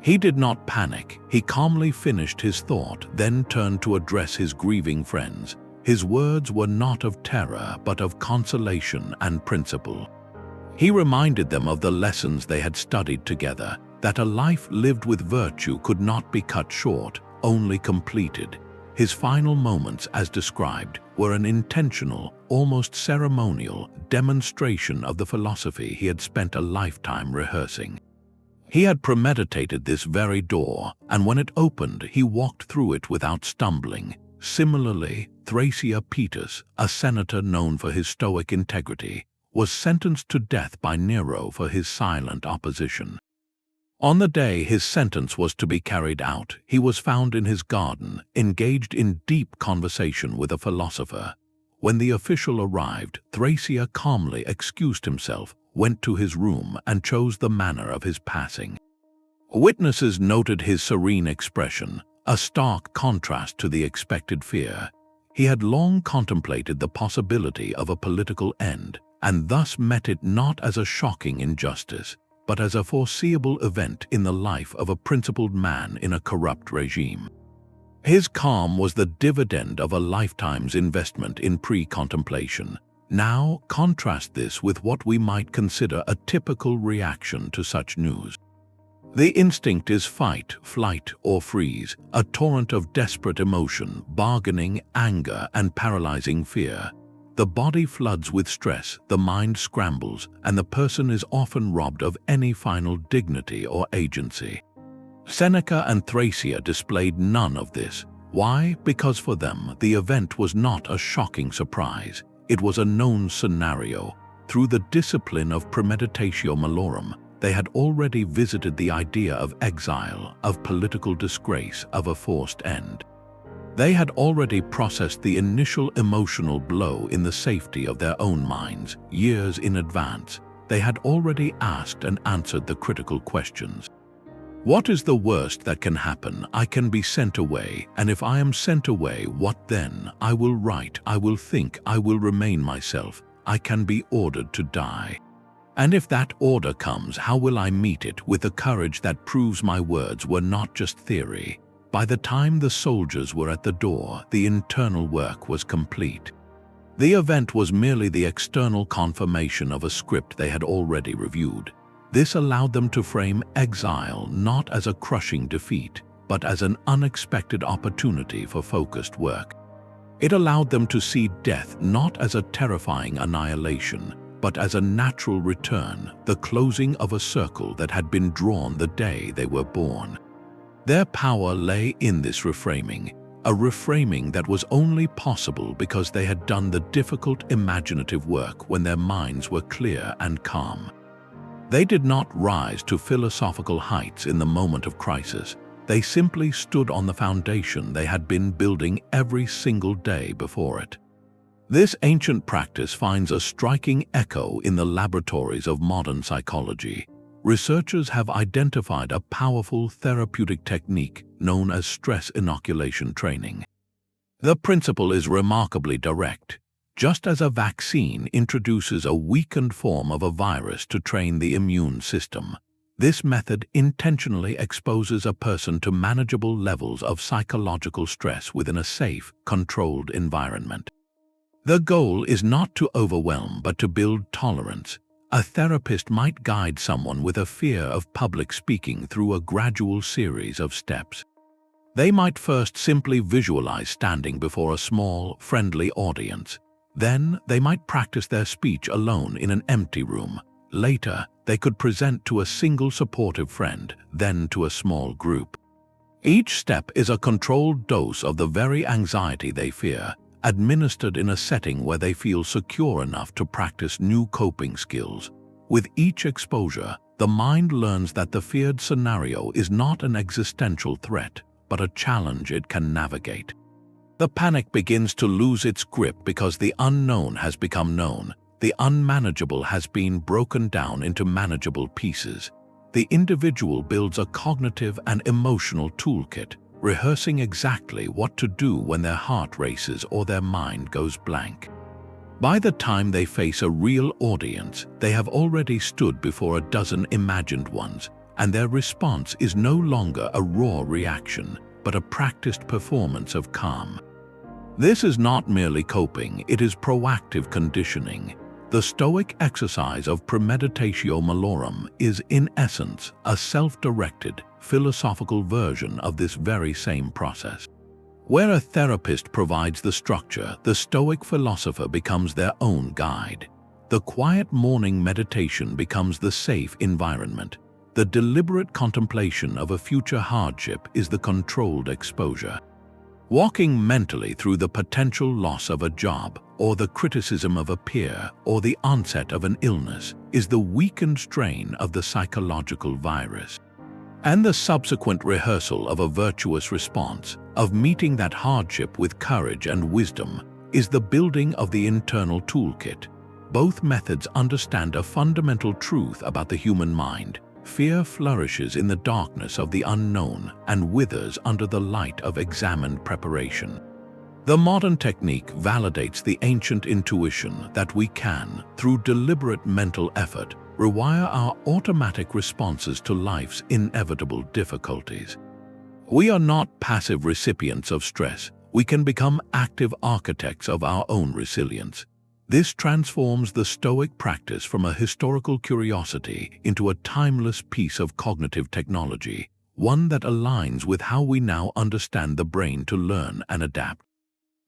A: He did not panic. He calmly finished his thought, then turned to address his grieving friends. His words were not of terror, but of consolation and principle. He reminded them of the lessons they had studied together, that a life lived with virtue could not be cut short, only completed. His final moments, as described, were an intentional, almost ceremonial, demonstration of the philosophy he had spent a lifetime rehearsing. He had premeditated this very door, and when it opened, he walked through it without stumbling. Similarly, Thrasea, a senator known for his Stoic integrity, was sentenced to death by Nero for his silent opposition. On the day his sentence was to be carried out, he was found in his garden, engaged in deep conversation with a philosopher. When the official arrived, Thrasea calmly excused himself, went to his room, and chose the manner of his passing. Witnesses noted his serene expression, a stark contrast to the expected fear. He had long contemplated the possibility of a political end, and thus met it not as a shocking injustice, but as a foreseeable event in the life of a principled man in a corrupt regime. His calm was the dividend of a lifetime's investment in pre-contemplation. Now contrast this with what we might consider a typical reaction to such news. The instinct is fight, flight, or freeze, a torrent of desperate emotion, bargaining, anger, and paralyzing fear. The body floods with stress, the mind scrambles, and the person is often robbed of any final dignity or agency. Seneca and Thrasea displayed none of this. Why? Because for them, the event was not a shocking surprise. It was a known scenario. Through the discipline of Premeditatio Malorum, they had already visited the idea of exile, of political disgrace, of a forced end. They had already processed the initial emotional blow in the safety of their own minds, years in advance. They had already asked and answered the critical questions. What is the worst that can happen? I can be sent away, and if I am sent away, what then? I will write, I will think, I will remain myself. I can be ordered to die. And if that order comes, how will I meet it with the courage that proves my words were not just theory? By the time the soldiers were at the door, the internal work was complete. The event was merely the external confirmation of a script they had already reviewed. This allowed them to frame exile not as a crushing defeat, but as an unexpected opportunity for focused work. It allowed them to see death not as a terrifying annihilation, but as a natural return, the closing of a circle that had been drawn the day they were born. Their power lay in this reframing, a reframing that was only possible because they had done the difficult imaginative work when their minds were clear and calm. They did not rise to philosophical heights in the moment of crisis. They simply stood on the foundation they had been building every single day before it. This ancient practice finds a striking echo in the laboratories of modern psychology. Researchers have identified a powerful therapeutic technique known as stress inoculation training. The principle is remarkably direct. Just as a vaccine introduces a weakened form of a virus to train the immune system, this method intentionally exposes a person to manageable levels of psychological stress within a safe, controlled environment. The goal is not to overwhelm but to build tolerance. A therapist might guide someone with a fear of public speaking through a gradual series of steps. They might first simply visualize standing before a small, friendly audience. Then they might practice their speech alone in an empty room. Later, they could present to a single supportive friend, then to a small group. Each step is a controlled dose of the very anxiety they fear, administered in a setting where they feel secure enough to practice new coping skills. With each exposure, the mind learns that the feared scenario is not an existential threat, but a challenge it can navigate. The panic begins to lose its grip because the unknown has become known. The unmanageable has been broken down into manageable pieces. The individual builds a cognitive and emotional toolkit, rehearsing exactly what to do when their heart races or their mind goes blank. By the time they face a real audience, they have already stood before a dozen imagined ones, and their response is no longer a raw reaction, but a practiced performance of calm. This is not merely coping, it is proactive conditioning. The Stoic exercise of Premeditatio Malorum is, in essence, a self-directed, philosophical version of this very same process. Where a therapist provides the structure, the Stoic philosopher becomes their own guide. The quiet morning meditation becomes the safe environment. The deliberate contemplation of a future hardship is the controlled exposure. Walking mentally through the potential loss of a job, or the criticism of a peer, or the onset of an illness, is the weakened strain of the psychological virus. And the subsequent rehearsal of a virtuous response, of meeting that hardship with courage and wisdom, is the building of the internal toolkit. Both methods understand a fundamental truth about the human mind. Fear flourishes in the darkness of the unknown and withers under the light of examined preparation. The modern technique validates the ancient intuition that we can, through deliberate mental effort, rewire our automatic responses to life's inevitable difficulties. We are not passive recipients of stress. We can become active architects of our own resilience. This transforms the Stoic practice from a historical curiosity into a timeless piece of cognitive technology, one that aligns with how we now understand the brain to learn and adapt.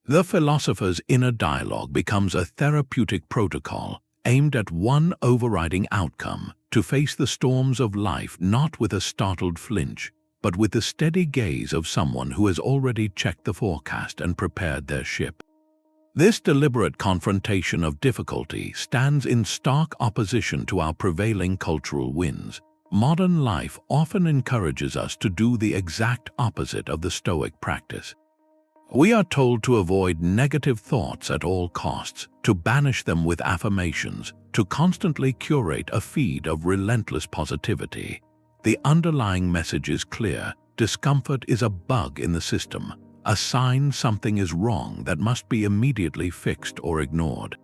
A: The philosopher's inner dialogue becomes a therapeutic protocol aimed at one overriding outcome: to face the storms of life not with a startled flinch, but with the steady gaze of someone who has already checked the forecast and prepared their ship. This deliberate confrontation of difficulty stands in stark opposition to our prevailing cultural winds. Modern life often encourages us to do the exact opposite of the Stoic practice. We are told to avoid negative thoughts at all costs, to banish them with affirmations, to constantly curate a feed of relentless positivity. The underlying message is clear: discomfort is a bug in the system, a sign something is wrong that must be immediately fixed or ignored.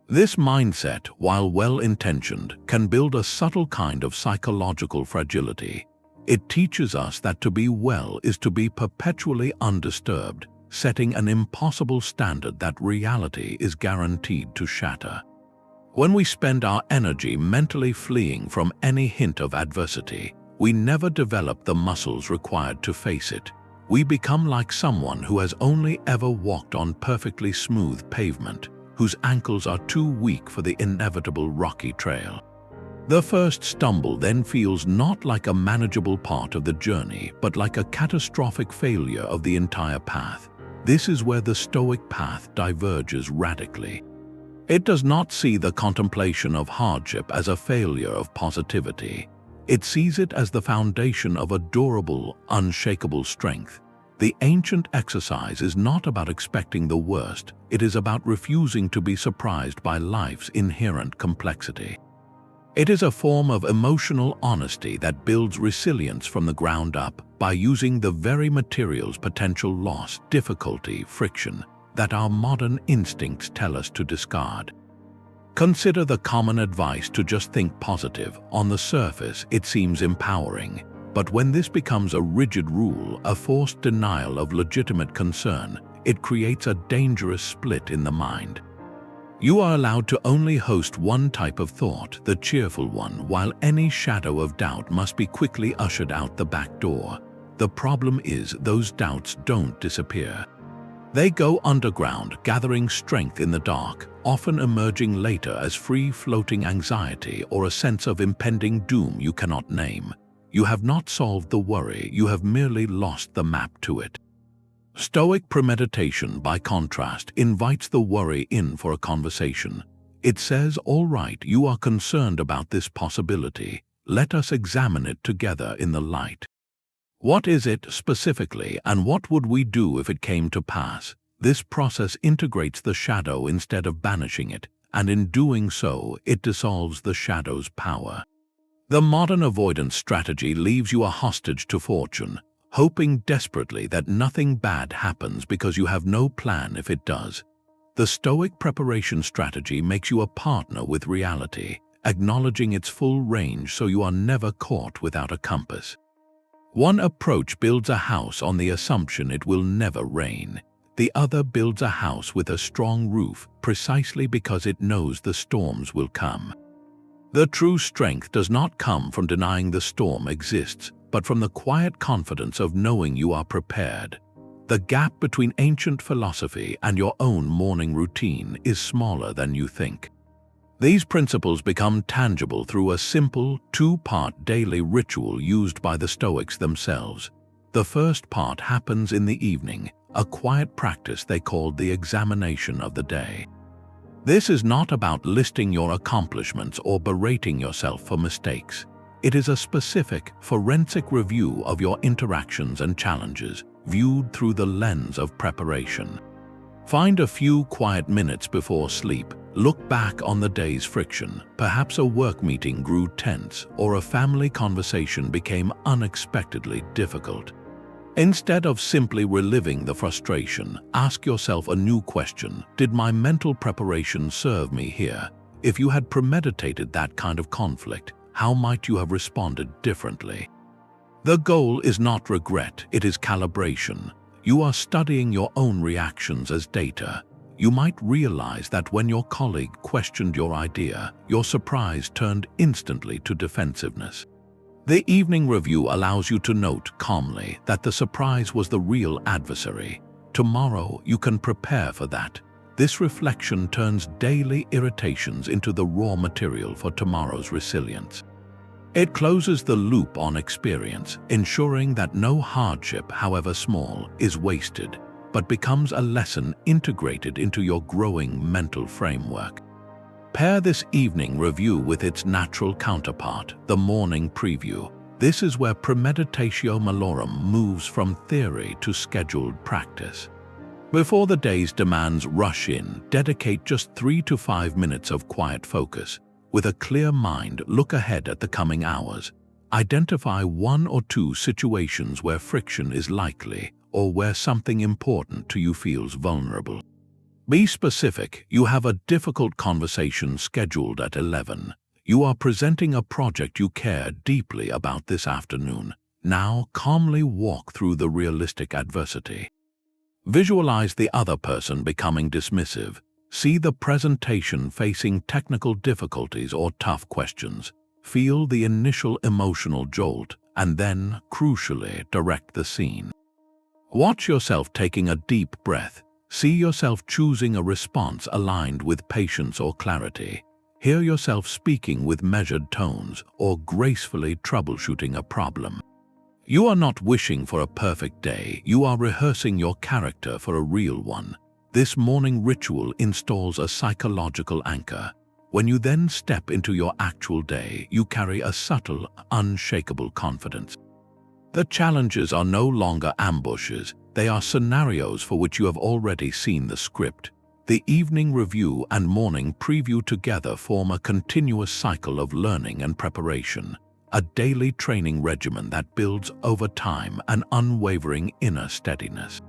A: This mindset, while well-intentioned, can build a subtle kind of psychological fragility. It teaches us that to be well is to be perpetually undisturbed, setting an impossible standard that reality is guaranteed to shatter. When we spend our energy mentally fleeing from any hint of adversity, we never develop the muscles required to face it. We become like someone who has only ever walked on perfectly smooth pavement, whose ankles are too weak for the inevitable rocky trail. The first stumble then feels not like a manageable part of the journey, but like a catastrophic failure of the entire path. This is where the Stoic path diverges radically. It does not see the contemplation of hardship as a failure of positivity. It sees it as the foundation of a durable, unshakable strength. The ancient exercise is not about expecting the worst, it is about refusing to be surprised by life's inherent complexity. It is a form of emotional honesty that builds resilience from the ground up by using the very materials: potential loss, difficulty, friction, that our modern instincts tell us to discard. Consider the common advice to just think positive. On the surface, it seems empowering, but when this becomes a rigid rule, a forced denial of legitimate concern, it creates a dangerous split in the mind. You are allowed to only host one type of thought, the cheerful one, while any shadow of doubt must be quickly ushered out the back door. The problem is, those doubts don't disappear. They go underground, gathering strength in the dark, often emerging later as free-floating anxiety or a sense of impending doom you cannot name. You have not solved the worry, you have merely lost the map to it. Stoic premeditation, by contrast, invites the worry in for a conversation. It says, "All right, you are concerned about this possibility. Let us examine it together in the light. What is it specifically, and what would we do if it came to pass?" This process integrates the shadow instead of banishing it, and in doing so, it dissolves the shadow's power. The modern avoidance strategy leaves you a hostage to fortune, hoping desperately that nothing bad happens because you have no plan if it does. The Stoic preparation strategy makes you a partner with reality, acknowledging its full range so you are never caught without a compass. One approach builds a house on the assumption it will never rain. The other builds a house with a strong roof precisely because it knows the storms will come. The true strength does not come from denying the storm exists, but from the quiet confidence of knowing you are prepared. The gap between ancient philosophy and your own morning routine is smaller than you think. These principles become tangible through a simple, two-part daily ritual used by the Stoics themselves. The first part happens in the evening, a quiet practice they called the examination of the day. This is not about listing your accomplishments or berating yourself for mistakes. It is a specific, forensic review of your interactions and challenges, viewed through the lens of preparation. Find a few quiet minutes before sleep. Look back on the day's friction. Perhaps a work meeting grew tense, or a family conversation became unexpectedly difficult. Instead of simply reliving the frustration, ask yourself a new question. Did my mental preparation serve me here? If you had premeditated that kind of conflict, how might you have responded differently? The goal is not regret, it is calibration. You are studying your own reactions as data. You might realize that when your colleague questioned your idea, your surprise turned instantly to defensiveness. The evening review allows you to note calmly that the surprise was the real adversary. Tomorrow, you can prepare for that. This reflection turns daily irritations into the raw material for tomorrow's resilience. It closes the loop on experience, ensuring that no hardship, however small, is wasted, but becomes a lesson integrated into your growing mental framework. Pair this evening review with its natural counterpart, the morning preview. This is where Premeditatio Malorum moves from theory to scheduled practice. Before the day's demands rush in, dedicate just 3 to 5 minutes of quiet focus. With a clear mind, look ahead at the coming hours. Identify 1 or 2 situations where friction is likely or where something important to you feels vulnerable. Be specific. You have a difficult conversation scheduled at 11. You are presenting a project you care deeply about this afternoon. Now calmly walk through the realistic adversity. Visualize the other person becoming dismissive. See the presentation facing technical difficulties or tough questions. Feel the initial emotional jolt, and then, crucially, direct the scene. Watch yourself taking a deep breath. See yourself choosing a response aligned with patience or clarity. Hear yourself speaking with measured tones or gracefully troubleshooting a problem. You are not wishing for a perfect day, you are rehearsing your character for a real one. This morning ritual installs a psychological anchor. When you then step into your actual day, you carry a subtle, unshakable confidence. The challenges are no longer ambushes, they are scenarios for which you have already seen the script. The evening review and morning preview together form a continuous cycle of learning and preparation, a daily training regimen that builds over time an unwavering inner steadiness.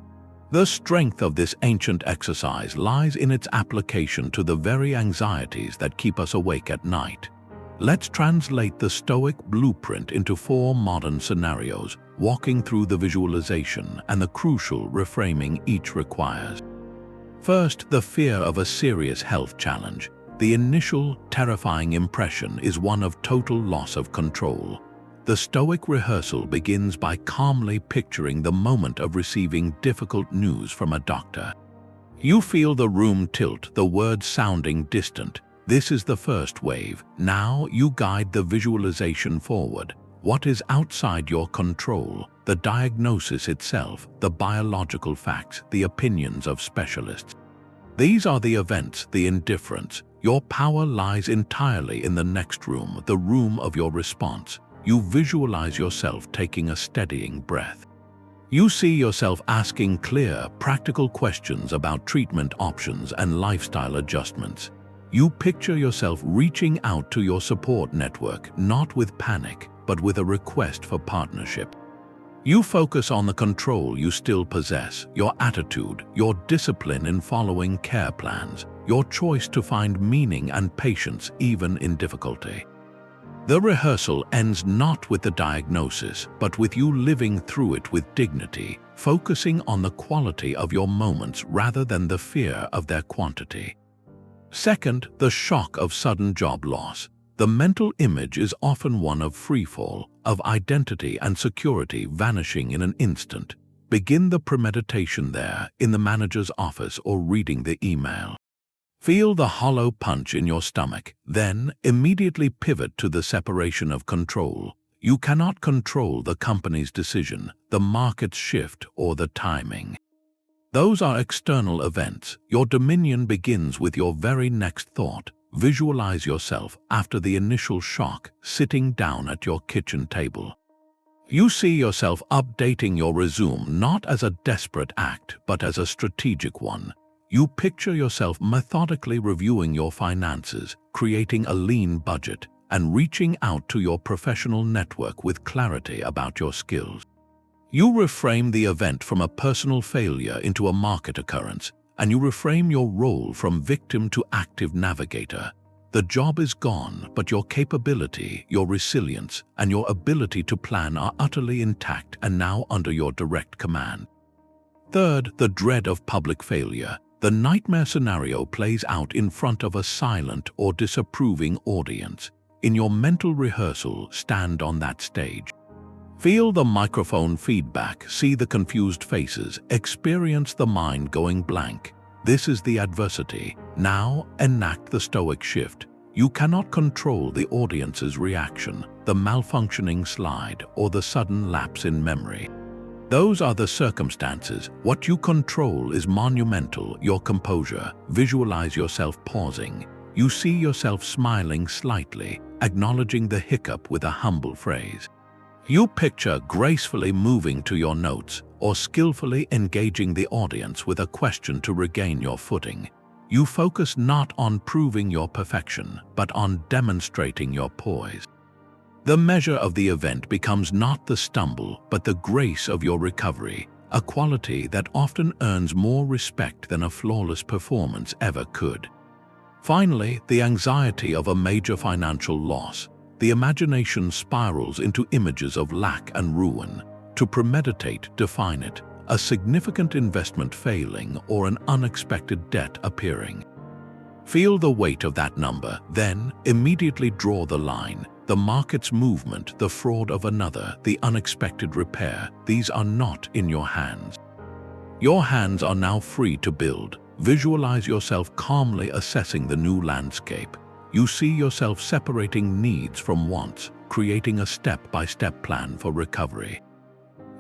A: The strength of this ancient exercise lies in its application to the very anxieties that keep us awake at night. Let's translate the Stoic blueprint into 4 modern scenarios, walking through the visualization and the crucial reframing each requires. First, the fear of a serious health challenge. The initial, terrifying impression is one of total loss of control. The Stoic rehearsal begins by calmly picturing the moment of receiving difficult news from a doctor. You feel the room tilt, the words sounding distant. This is the first wave. Now you guide the visualization forward. What is outside your control? The diagnosis itself, the biological facts, the opinions of specialists. These are the events, the indifference. Your power lies entirely in the next room, the room of your response. You visualize yourself taking a steadying breath. You see yourself asking clear, practical questions about treatment options and lifestyle adjustments. You picture yourself reaching out to your support network, not with panic, but with a request for partnership. You focus on the control you still possess, your attitude, your discipline in following care plans, your choice to find meaning and patience even in difficulty. The rehearsal ends not with the diagnosis, but with you living through it with dignity, focusing on the quality of your moments rather than the fear of their quantity. Second, the shock of sudden job loss. The mental image is often one of freefall, of identity and security vanishing in an instant. Begin the premeditation there, in the manager's office or reading the email. Feel the hollow punch in your stomach, then immediately pivot to the separation of control. You cannot control the company's decision, the market's shift, or the timing. Those are external events. Your dominion begins with your very next thought. Visualize yourself after the initial shock, sitting down at your kitchen table. You see yourself updating your resume not as a desperate act, but as a strategic one. You picture yourself methodically reviewing your finances, creating a lean budget, and reaching out to your professional network with clarity about your skills. You reframe the event from a personal failure into a market occurrence, and you reframe your role from victim to active navigator. The job is gone, but your capability, your resilience, and your ability to plan are utterly intact and now under your direct command. Third, the dread of public failure. The nightmare scenario plays out in front of a silent or disapproving audience. In your mental rehearsal, stand on that stage. Feel the microphone feedback, see the confused faces, experience the mind going blank. This is the adversity. Now enact the Stoic shift. You cannot control the audience's reaction, the malfunctioning slide, or the sudden lapse in memory. Those are the circumstances. What you control is monumental, your composure. Visualize yourself pausing. You see yourself smiling slightly, acknowledging the hiccup with a humble phrase. You picture gracefully moving to your notes or skillfully engaging the audience with a question to regain your footing. You focus not on proving your perfection, but on demonstrating your poise. The measure of the event becomes not the stumble, but the grace of your recovery, a quality that often earns more respect than a flawless performance ever could. Finally, the anxiety of a major financial loss. The imagination spirals into images of lack and ruin. To premeditate, define it: a significant investment failing or an unexpected debt appearing. Feel the weight of that number, then immediately draw the line. The market's movement, the fraud of another, the unexpected repair, these are not in your hands. Your hands are now free to build. Visualize yourself calmly assessing the new landscape. You see yourself separating needs from wants, creating a step-by-step plan for recovery.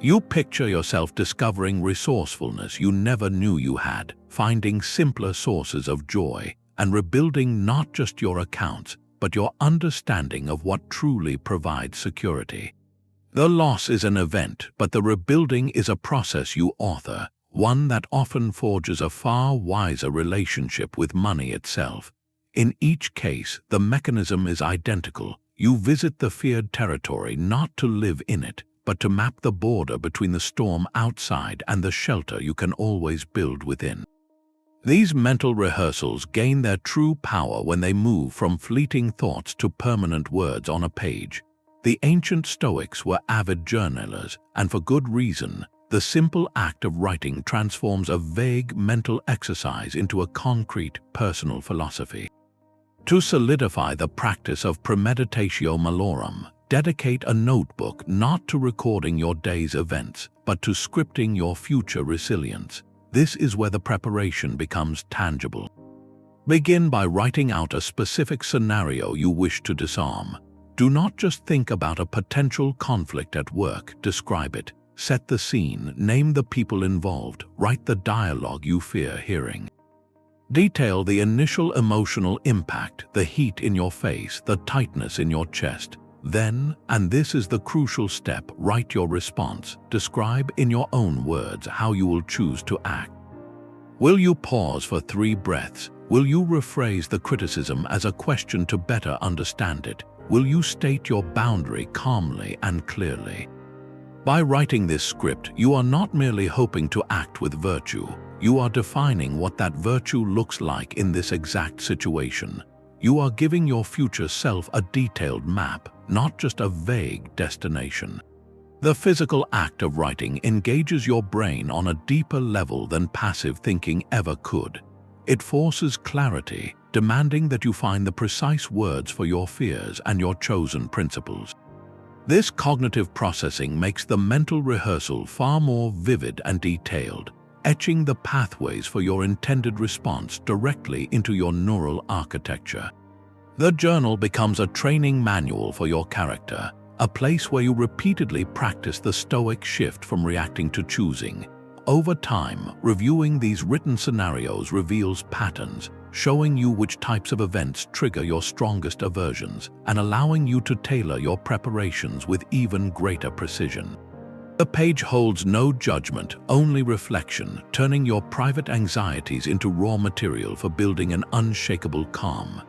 A: You picture yourself discovering resourcefulness you never knew you had, finding simpler sources of joy, and rebuilding not just your accounts, but your understanding of what truly provides security. The loss is an event, but the rebuilding is a process you author, one that often forges a far wiser relationship with money itself. In each case, the mechanism is identical. You visit the feared territory not to live in it, but to map the border between the storm outside and the shelter you can always build within. These mental rehearsals gain their true power when they move from fleeting thoughts to permanent words on a page. The ancient Stoics were avid journalers, and for good reason. The simple act of writing transforms a vague mental exercise into a concrete, personal philosophy. To solidify the practice of Premeditatio Malorum, Dedicate a notebook not to recording your day's events, but to scripting your future resilience. This is where the preparation becomes tangible. Begin by writing out a specific scenario you wish to disarm. Do not just think about a potential conflict at work, describe it. Set the scene, name the people involved, write the dialogue you fear hearing. Detail the initial emotional impact, the heat in your face, the tightness in your chest. Then, and this is the crucial step, write your response. Describe in your own words how you will choose to act. Will you pause for 3 breaths? Will you rephrase the criticism as a question to better understand it? Will you state your boundary calmly and clearly? By writing this script, you are not merely hoping to act with virtue. You are defining what that virtue looks like in this exact situation. You are giving your future self a detailed map, not just a vague destination. The physical act of writing engages your brain on a deeper level than passive thinking ever could. It forces clarity, demanding that you find the precise words for your fears and your chosen principles. This cognitive processing makes the mental rehearsal far more vivid and detailed, etching the pathways for your intended response directly into your neural architecture. The journal becomes a training manual for your character, a place where you repeatedly practice the Stoic shift from reacting to choosing. Over time, reviewing these written scenarios reveals patterns, showing you which types of events trigger your strongest aversions and allowing you to tailor your preparations with even greater precision. The page holds no judgment, only reflection, turning your private anxieties into raw material for building an unshakable calm.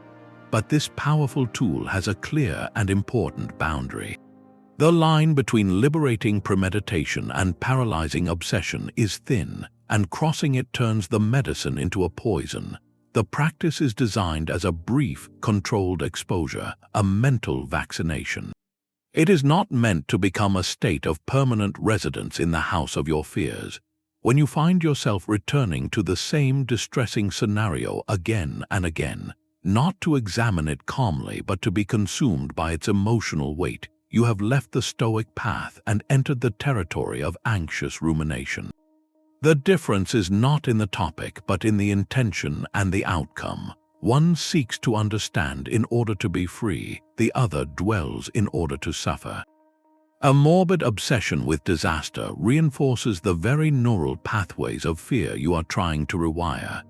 A: But this powerful tool has a clear and important boundary. The line between liberating premeditation and paralyzing obsession is thin, and crossing it turns the medicine into a poison. The practice is designed as a brief, controlled exposure, a mental vaccination. It is not meant to become a state of permanent residence in the house of your fears. When you find yourself returning to the same distressing scenario again and again, not to examine it calmly but to be consumed by its emotional weight, you have left the Stoic path and entered the territory of anxious rumination. The difference is not in the topic but in the intention and the outcome. One seeks to understand in order to be free, the other dwells in order to suffer. A morbid obsession with disaster reinforces the very neural pathways of fear you are trying to rewire.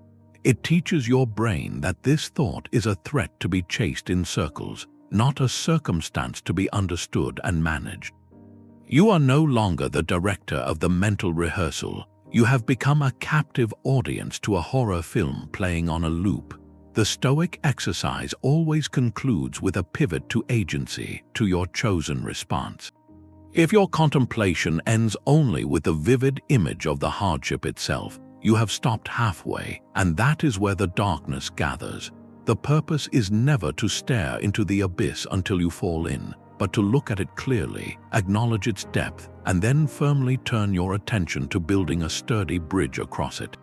A: It teaches your brain that this thought is a threat to be chased in circles, not a circumstance to be understood and managed. You are no longer the director of the mental rehearsal. You have become a captive audience to a horror film playing on a loop. The Stoic exercise always concludes with a pivot to agency, to your chosen response. If your contemplation ends only with the vivid image of the hardship itself, you have stopped halfway, and that is where the darkness gathers. The purpose is never to stare into the abyss until you fall in, but to look at it clearly, acknowledge its depth, and then firmly turn your attention to building a sturdy bridge across it.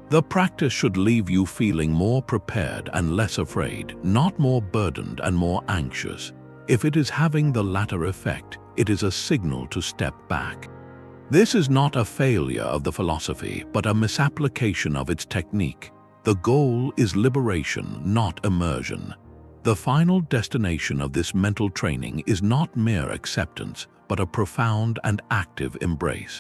A: The practice should leave you feeling more prepared and less afraid, not more burdened and more anxious. If it is having the latter effect, it is a signal to step back. This is not a failure of the philosophy, but a misapplication of its technique. The goal is liberation, not immersion. The final destination of this mental training is not mere acceptance, but a profound and active embrace.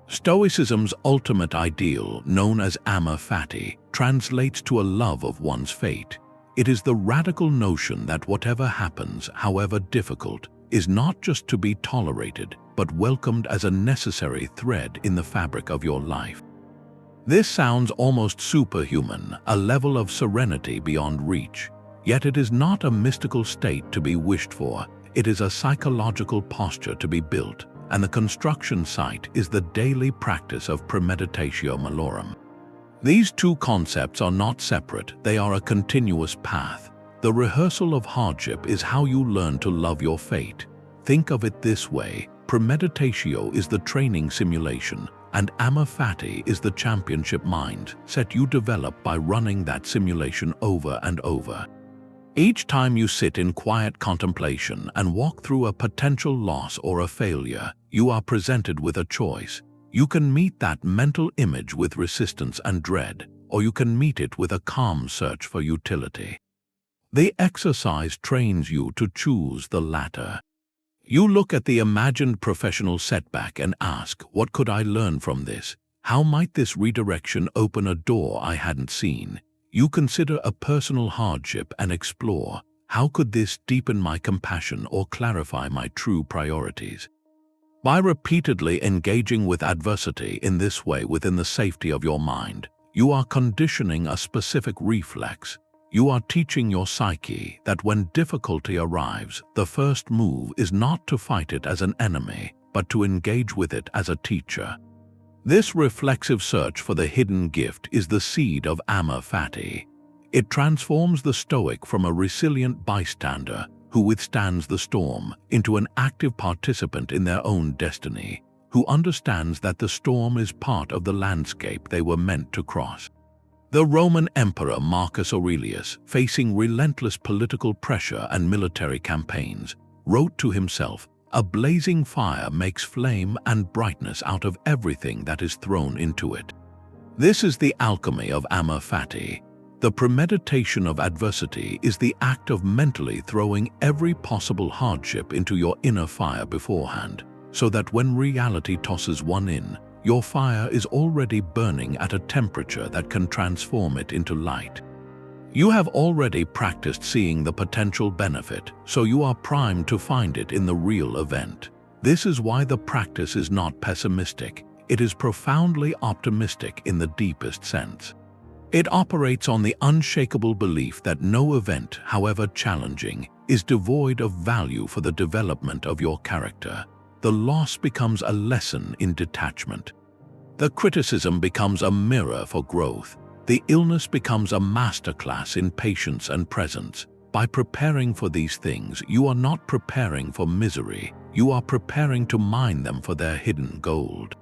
A: Stoicism's ultimate ideal, known as amor fati, translates to a love of one's fate. It is the radical notion that whatever happens, however difficult, is not just to be tolerated, but welcomed as a necessary thread in the fabric of your life. This sounds almost superhuman, a level of serenity beyond reach. Yet it is not a mystical state to be wished for, it is a psychological posture to be built, and the construction site is the daily practice of Premeditatio Malorum. These two concepts are not separate, they are a continuous path. The rehearsal of hardship is how you learn to love your fate. Think of it this way, Premeditatio is the training simulation, and amor fati is the championship mind set you develop by running that simulation over and over. Each time you sit in quiet contemplation and walk through a potential loss or a failure, you are presented with a choice. You can meet that mental image with resistance and dread, or you can meet it with a calm search for utility. The exercise trains you to choose the latter. You look at the imagined professional setback and ask, what could I learn from this? How might this redirection open a door I hadn't seen? You consider a personal hardship and explore, how could this deepen my compassion or clarify my true priorities? By repeatedly engaging with adversity in this way within the safety of your mind, you are conditioning a specific reflex. You are teaching your psyche that when difficulty arrives, the first move is not to fight it as an enemy, but to engage with it as a teacher. This reflexive search for the hidden gift is the seed of amor fati. It transforms the Stoic from a resilient bystander who withstands the storm into an active participant in their own destiny, who understands that the storm is part of the landscape they were meant to cross. The Roman Emperor Marcus Aurelius, facing relentless political pressure and military campaigns, wrote to himself, "A blazing fire makes flame and brightness out of everything that is thrown into it." This is the alchemy of amor fati. The premeditation of adversity is the act of mentally throwing every possible hardship into your inner fire beforehand, so that when reality tosses one in, your fire is already burning at a temperature that can transform it into light. You have already practiced seeing the potential benefit, so you are primed to find it in the real event. This is why the practice is not pessimistic. It is profoundly optimistic in the deepest sense. It operates on the unshakable belief that no event, however challenging, is devoid of value for the development of your character. The loss becomes a lesson in detachment. The criticism becomes a mirror for growth. The illness becomes a masterclass in patience and presence. By preparing for these things, you are not preparing for misery. You are preparing to mine them for their hidden gold.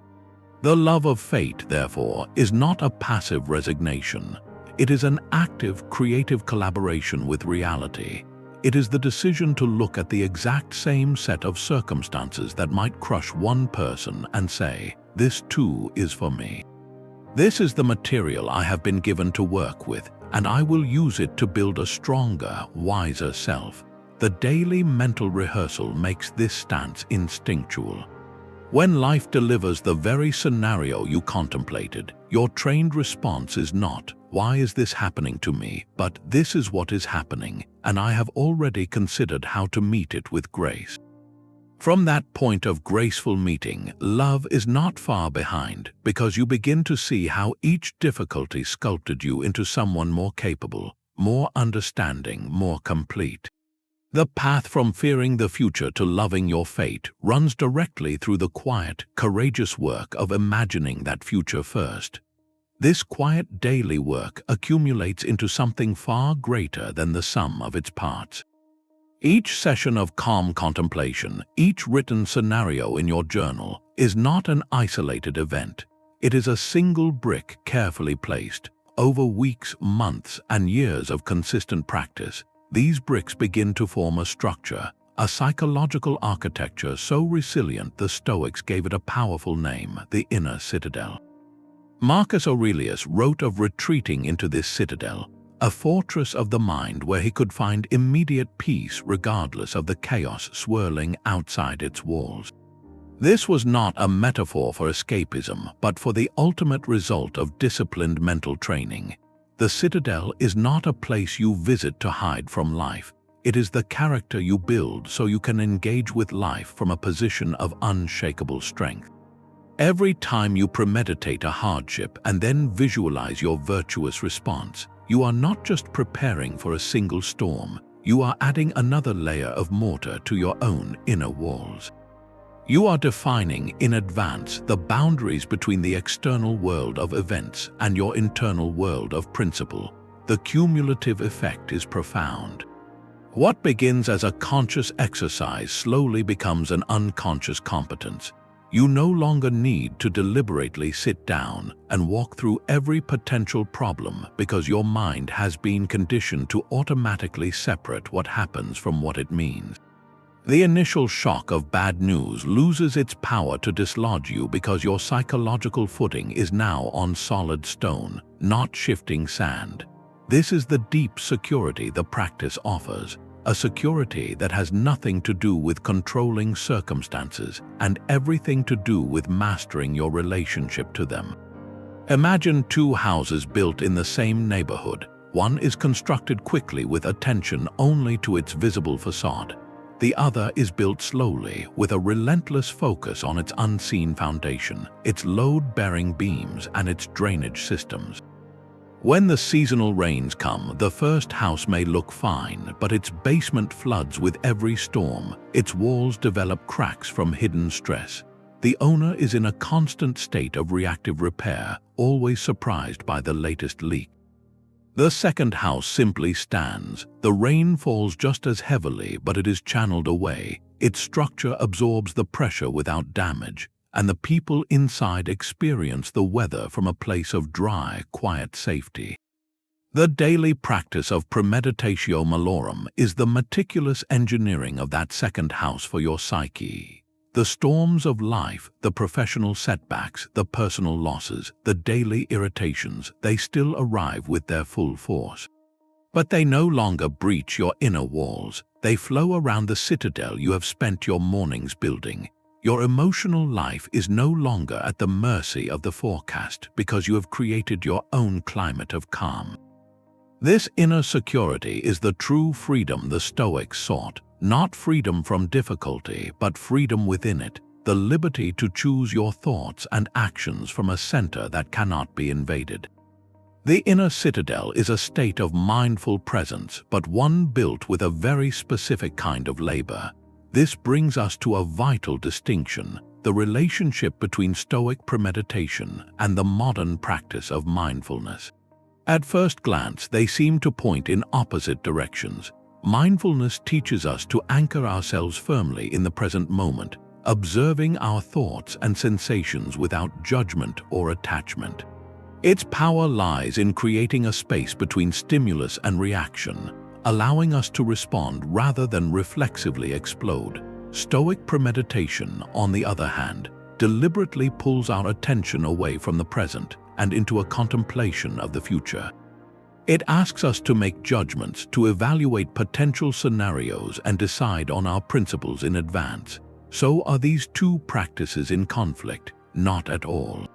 A: The love of fate, therefore, is not a passive resignation. It is an active, creative collaboration with reality. It is the decision to look at the exact same set of circumstances that might crush one person and say, "This too is for me. This is the material I have been given to work with, and I will use it to build a stronger, wiser self." The daily mental rehearsal makes this stance instinctual. When life delivers the very scenario you contemplated, your trained response is not, "Why is this happening to me?" but "This is what is happening, and I have already considered how to meet it with grace." From that point of graceful meeting, love is not far behind, because you begin to see how each difficulty sculpted you into someone more capable, more understanding, more complete. The path from fearing the future to loving your fate runs directly through the quiet, courageous work of imagining that future first. This quiet daily work accumulates into something far greater than the sum of its parts. Each session of calm contemplation, each written scenario in your journal, is not an isolated event. It is a single brick carefully placed. Over weeks, months, and years of consistent practice, these bricks begin to form a structure, a psychological architecture so resilient the Stoics gave it a powerful name, the inner citadel. Marcus Aurelius wrote of retreating into this citadel, a fortress of the mind where he could find immediate peace regardless of the chaos swirling outside its walls. This was not a metaphor for escapism, but for the ultimate result of disciplined mental training. The citadel is not a place you visit to hide from life. It is the character you build so you can engage with life from a position of unshakable strength. Every time you premeditate a hardship and then visualize your virtuous response, you are not just preparing for a single storm, you are adding another layer of mortar to your own inner walls. You are defining in advance the boundaries between the external world of events and your internal world of principle. The cumulative effect is profound. What begins as a conscious exercise slowly becomes an unconscious competence. You no longer need to deliberately sit down and walk through every potential problem because your mind has been conditioned to automatically separate what happens from what it means. The initial shock of bad news loses its power to dislodge you because your psychological footing is now on solid stone, not shifting sand. This is the deep security the practice offers, a security that has nothing to do with controlling circumstances and everything to do with mastering your relationship to them. Imagine two houses built in the same neighborhood. One is constructed quickly with attention only to its visible facade. The other is built slowly with a relentless focus on its unseen foundation, its load-bearing beams, and its drainage systems. When the seasonal rains come, the first house may look fine, but its basement floods with every storm. Its walls develop cracks from hidden stress. The owner is in a constant state of reactive repair, always surprised by the latest leak. The second house simply stands. The rain falls just as heavily, but it is channeled away. Its structure absorbs the pressure without damage, and the people inside experience the weather from a place of dry, quiet safety. The daily practice of Premeditatio Malorum is the meticulous engineering of that second house for your psyche. The storms of life, the professional setbacks, the personal losses, the daily irritations, they still arrive with their full force. But they no longer breach your inner walls. They flow around the citadel you have spent your mornings building. Your emotional life is no longer at the mercy of the forecast because you have created your own climate of calm. This inner security is the true freedom the Stoics sought, not freedom from difficulty, but freedom within it, the liberty to choose your thoughts and actions from a center that cannot be invaded. The inner citadel is a state of mindful presence, but one built with a very specific kind of labor. This brings us to a vital distinction, the relationship between Stoic premeditation and the modern practice of mindfulness. At first glance, they seem to point in opposite directions. Mindfulness teaches us to anchor ourselves firmly in the present moment, observing our thoughts and sensations without judgment or attachment. Its power lies in creating a space between stimulus and reaction, allowing us to respond rather than reflexively explode. Stoic premeditation, on the other hand, deliberately pulls our attention away from the present and into a contemplation of the future. It asks us to make judgments, to evaluate potential scenarios and decide on our principles in advance. So are these two practices in conflict? Not at all.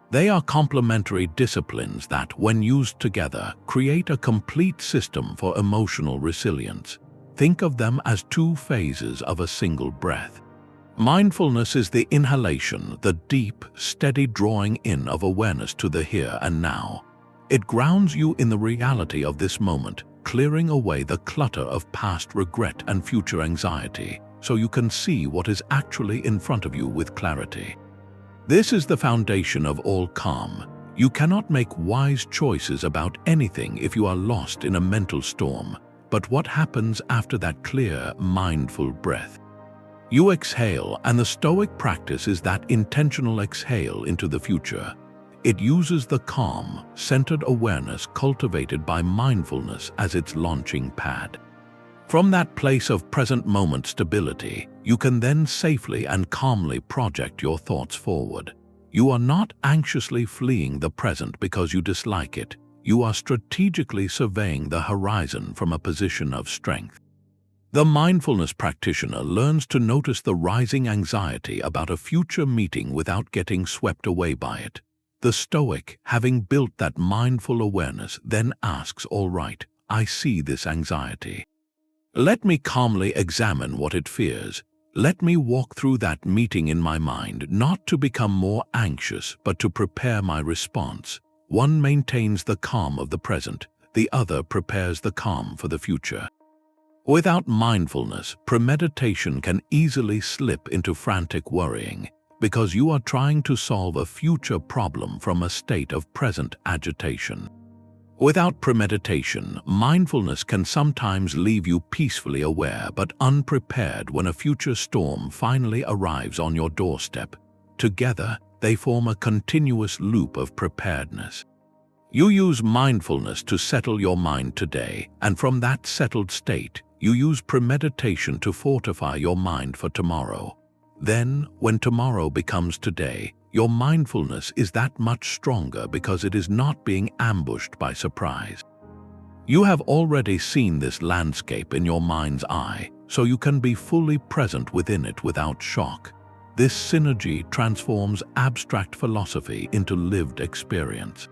A: They are complementary disciplines that, when used together, create a complete system for emotional resilience. Think of them as two phases of a single breath. Mindfulness is the inhalation, the deep, steady drawing in of awareness to the here and now. It grounds you in the reality of this moment, clearing away the clutter of past regret and future anxiety, so you can see what is actually in front of you with clarity. This is the foundation of all calm. You cannot make wise choices about anything if you are lost in a mental storm. But what happens after that clear, mindful breath? You exhale, and the Stoic practice is that intentional exhale into the future. It uses the calm, centered awareness cultivated by mindfulness as its launching pad. From that place of present moment stability, you can then safely and calmly project your thoughts forward. You are not anxiously fleeing the present because you dislike it. You are strategically surveying the horizon from a position of strength. The mindfulness practitioner learns to notice the rising anxiety about a future meeting without getting swept away by it. The Stoic, having built that mindful awareness, then asks, "All right, I see this anxiety. Let me calmly examine what it fears. Let me walk through that meeting in my mind, not to become more anxious, but to prepare my response." One maintains the calm of the present, the other prepares the calm for the future. Without mindfulness, premeditation can easily slip into frantic worrying, because you are trying to solve a future problem from a state of present agitation. Without premeditation, mindfulness can sometimes leave you peacefully aware but unprepared when a future storm finally arrives on your doorstep. Together, they form a continuous loop of preparedness. You use mindfulness to settle your mind today, and from that settled state, you use premeditation to fortify your mind for tomorrow. Then, when tomorrow becomes today, your mindfulness is that much stronger because it is not being ambushed by surprise. You have already seen this landscape in your mind's eye, so you can be fully present within it without shock. This synergy transforms abstract philosophy into lived experience.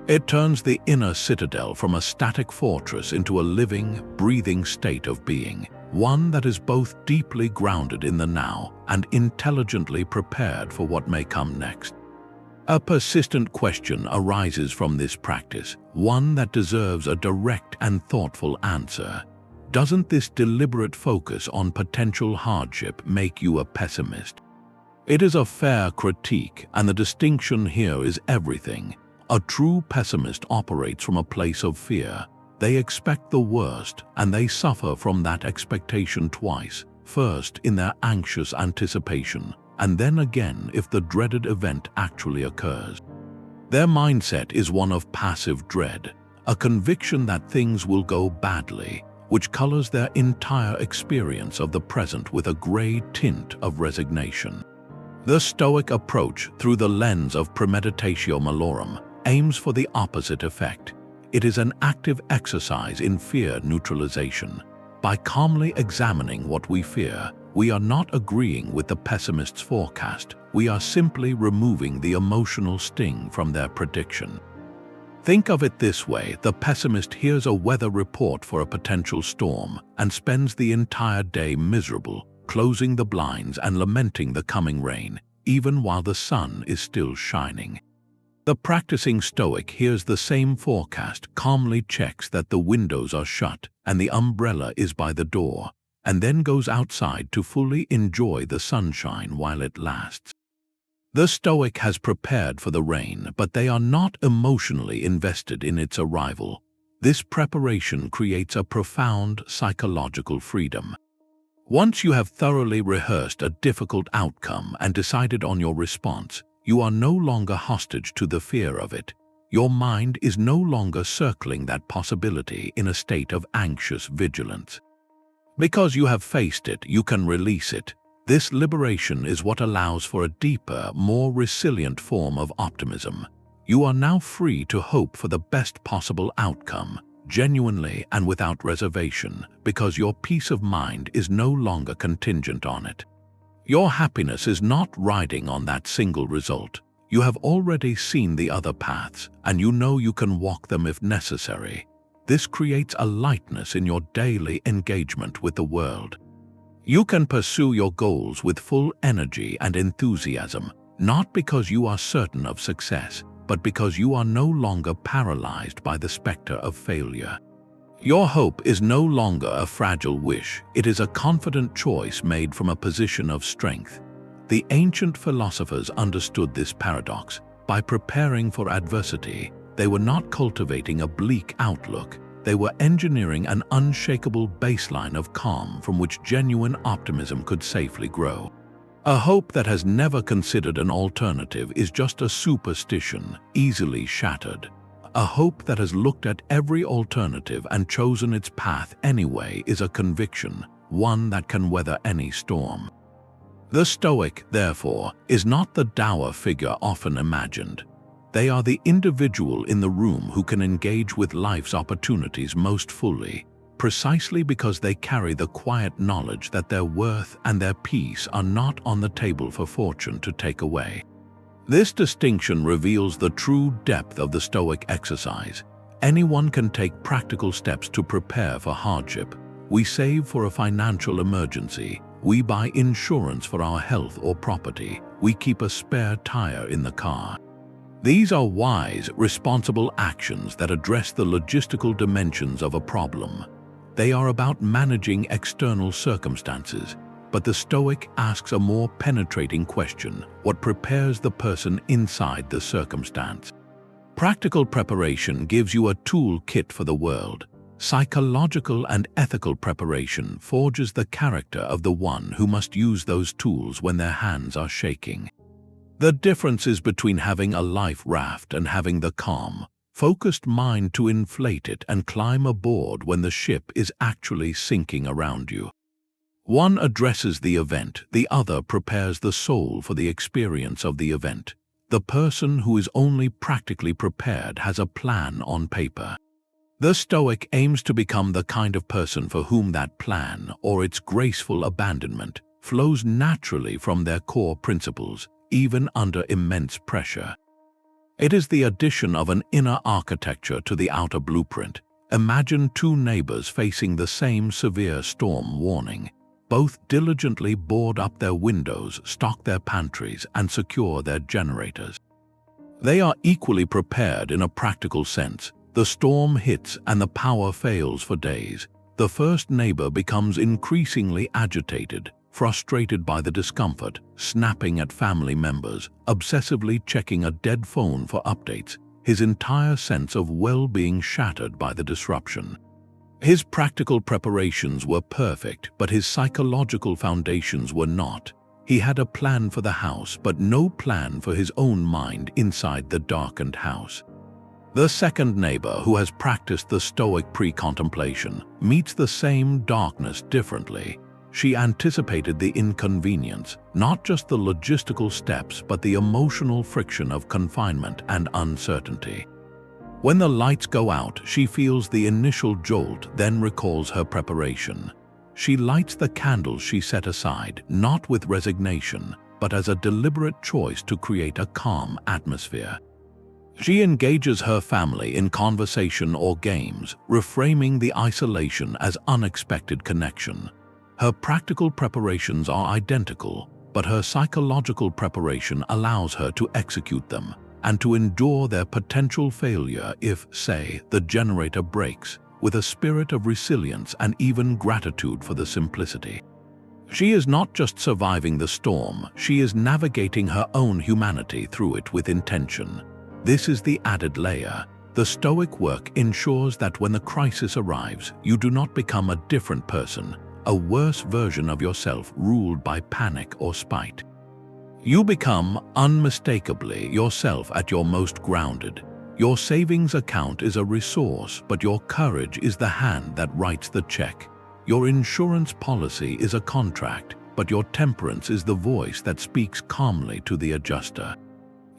A: It turns the inner citadel from a static fortress into a living, breathing state of being, one that is both deeply grounded in the now and intelligently prepared for what may come next. A persistent question arises from this practice, one that deserves a direct and thoughtful answer. Doesn't this deliberate focus on potential hardship make you a pessimist? It is a fair critique, and the distinction here is everything. A true pessimist operates from a place of fear. They expect the worst, and they suffer from that expectation twice, first in their anxious anticipation, and then again if the dreaded event actually occurs. Their mindset is one of passive dread, a conviction that things will go badly, which colors their entire experience of the present with a gray tint of resignation. The Stoic approach, through the lens of Premeditatio Malorum, aims for the opposite effect. It is an active exercise in fear neutralization. By calmly examining what we fear, we are not agreeing with the pessimist's forecast. We are simply removing the emotional sting from their prediction. Think of it this way: the pessimist hears a weather report for a potential storm and spends the entire day miserable, closing the blinds and lamenting the coming rain, even while the sun is still shining. The practicing Stoic hears the same forecast, calmly checks that the windows are shut and the umbrella is by the door, and then goes outside to fully enjoy the sunshine while it lasts. The Stoic has prepared for the rain, but they are not emotionally invested in its arrival. This preparation creates a profound psychological freedom. Once you have thoroughly rehearsed a difficult outcome and decided on your response, you are no longer hostage to the fear of it. Your mind is no longer circling that possibility in a state of anxious vigilance. Because you have faced it, you can release it. This liberation is what allows for a deeper, more resilient form of optimism. You are now free to hope for the best possible outcome, genuinely and without reservation, because your peace of mind is no longer contingent on it. Your happiness is not riding on that single result. You have already seen the other paths, and you know you can walk them if necessary. This creates a lightness in your daily engagement with the world. You can pursue your goals with full energy and enthusiasm, not because you are certain of success, but because you are no longer paralyzed by the specter of failure. Your hope is no longer a fragile wish, it is a confident choice made from a position of strength. The ancient philosophers understood this paradox. By preparing for adversity, they were not cultivating a bleak outlook, they were engineering an unshakable baseline of calm from which genuine optimism could safely grow. A hope that has never considered an alternative is just a superstition, easily shattered. A hope that has looked at every alternative and chosen its path anyway is a conviction, one that can weather any storm. The Stoic, therefore, is not the dour figure often imagined. They are the individual in the room who can engage with life's opportunities most fully, precisely because they carry the quiet knowledge that their worth and their peace are not on the table for fortune to take away. This distinction reveals the true depth of the Stoic exercise. Anyone can take practical steps to prepare for hardship. We save for a financial emergency. We buy insurance for our health or property. We keep a spare tire in the car. These are wise, responsible actions that address the logistical dimensions of a problem. They are about managing external circumstances. But the Stoic asks a more penetrating question: what prepares the person inside the circumstance? Practical preparation gives you a toolkit for the world. Psychological and ethical preparation forges the character of the one who must use those tools when their hands are shaking. The difference is between having a life raft and having the calm, focused mind to inflate it and climb aboard when the ship is actually sinking around you. One addresses the event, the other prepares the soul for the experience of the event. The person who is only practically prepared has a plan on paper. The Stoic aims to become the kind of person for whom that plan, or its graceful abandonment, flows naturally from their core principles, even under immense pressure. It is the addition of an inner architecture to the outer blueprint. Imagine two neighbors facing the same severe storm warning. Both diligently board up their windows, stock their pantries, and secure their generators. They are equally prepared in a practical sense. The storm hits and the power fails for days. The first neighbor becomes increasingly agitated, frustrated by the discomfort, snapping at family members, obsessively checking a dead phone for updates, his entire sense of well-being shattered by the disruption. His practical preparations were perfect, but his psychological foundations were not. He had a plan for the house, but no plan for his own mind inside the darkened house. The second neighbor, who has practiced the Stoic pre-contemplation, meets the same darkness differently. She anticipated the inconvenience, not just the logistical steps, but the emotional friction of confinement and uncertainty. When the lights go out, she feels the initial jolt, then recalls her preparation. She lights the candles she set aside, not with resignation, but as a deliberate choice to create a calm atmosphere. She engages her family in conversation or games, reframing the isolation as unexpected connection. Her practical preparations are identical, but her psychological preparation allows her to execute them and to endure their potential failure if, say, the generator breaks, with a spirit of resilience and even gratitude for the simplicity. She is not just surviving the storm, she is navigating her own humanity through it with intention. This is the added layer. The Stoic work ensures that when the crisis arrives, you do not become a different person, a worse version of yourself ruled by panic or spite. You become unmistakably yourself at your most grounded. Your savings account is a resource, but your courage is the hand that writes the check. Your insurance policy is a contract, but your temperance is the voice that speaks calmly to the adjuster.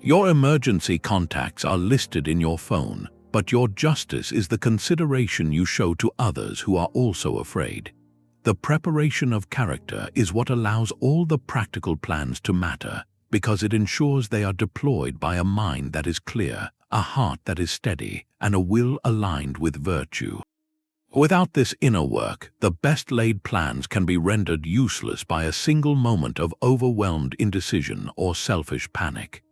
A: Your emergency contacts are listed in your phone, but your justice is the consideration you show to others who are also afraid. The preparation of character is what allows all the practical plans to matter, because it ensures they are deployed by a mind that is clear, a heart that is steady, and a will aligned with virtue. Without this inner work, the best-laid plans can be rendered useless by a single moment of overwhelmed indecision or selfish panic.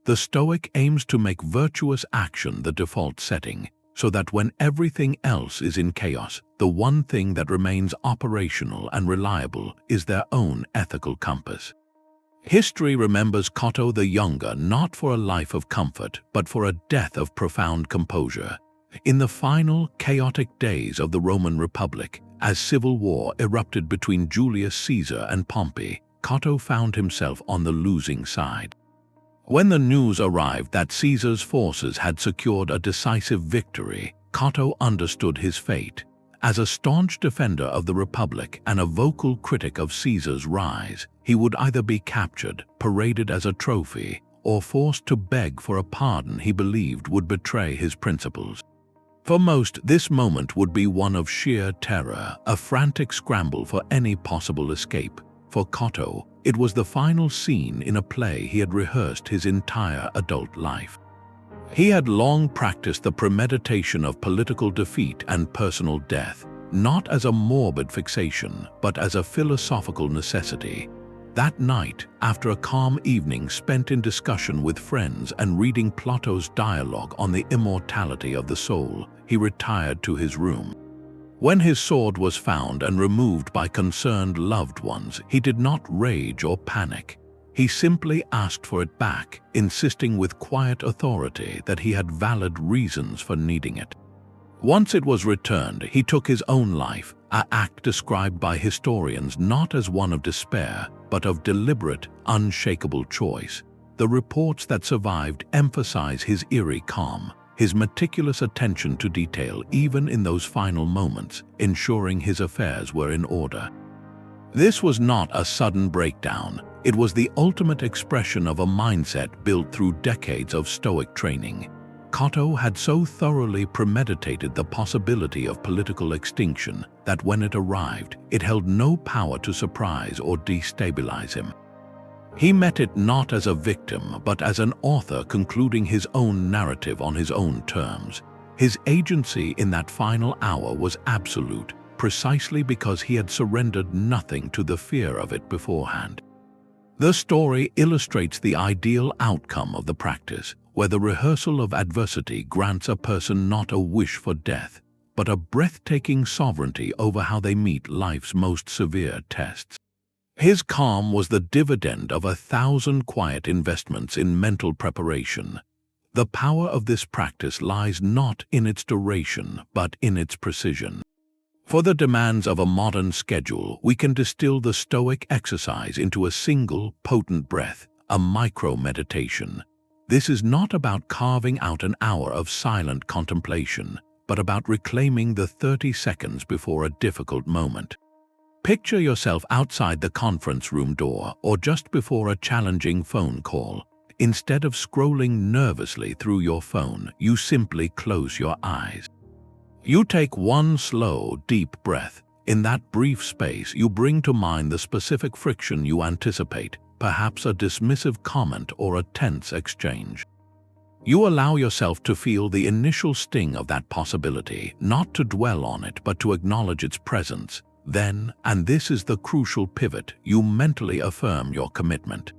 A: The Stoic aims to make virtuous action the default setting, so that when everything else is in chaos, the one thing that remains operational and reliable is their own ethical compass. History remembers Cotto the Younger not for a life of comfort, but for a death of profound composure. In the final, chaotic days of the Roman Republic, as civil war erupted between Julius Caesar and Pompey, Cotto found himself on the losing side. When the news arrived that Caesar's forces had secured a decisive victory, Cotto understood his fate. As a staunch defender of the Republic and a vocal critic of Caesar's rise, he would either be captured, paraded as a trophy, or forced to beg for a pardon he believed would betray his principles. For most, this moment would be one of sheer terror, a frantic scramble for any possible escape. For Cotto, it was the final scene in a play he had rehearsed his entire adult life. He had long practiced the premeditation of political defeat and personal death, not as a morbid fixation, but as a philosophical necessity. That night, after a calm evening spent in discussion with friends and reading Plato's dialogue on the immortality of the soul, he retired to his room. When his sword was found and removed by concerned loved ones, he did not rage or panic. He simply asked for it back, insisting with quiet authority that he had valid reasons for needing it. Once it was returned, he took his own life, an act described by historians not as one of despair, but of deliberate, unshakable choice. the reports that survived emphasize his eerie calm, his meticulous attention to detail even in those final moments, ensuring his affairs were in order. This was not a sudden breakdown. It was the ultimate expression of a mindset built through decades of Stoic training. Cotto had so thoroughly premeditated the possibility of political extinction that when it arrived, it held no power to surprise or destabilize him. He met it not as a victim, but as an author concluding his own narrative on his own terms. His agency in that final hour was absolute, precisely because he had surrendered nothing to the fear of it beforehand. The story illustrates the ideal outcome of the practice, where the rehearsal of adversity grants a person not a wish for death, but a breathtaking sovereignty over how they meet life's most severe tests. His calm was the dividend of 1,000 quiet investments in mental preparation. The power of this practice lies not in its duration, but in its precision. For the demands of a modern schedule, we can distill the Stoic exercise into a single, potent breath, a micro-meditation. This is not about carving out an hour of silent contemplation, but about reclaiming the 30 seconds before a difficult moment. Picture yourself outside the conference room door or just before a challenging phone call. Instead of scrolling nervously through your phone, you simply close your eyes. You take one slow, deep breath. In that brief space, you bring to mind the specific friction you anticipate, perhaps a dismissive comment or a tense exchange. You allow yourself to feel the initial sting of that possibility, not to dwell on it, but to acknowledge its presence. Then, and this is the crucial pivot, you mentally affirm your commitment.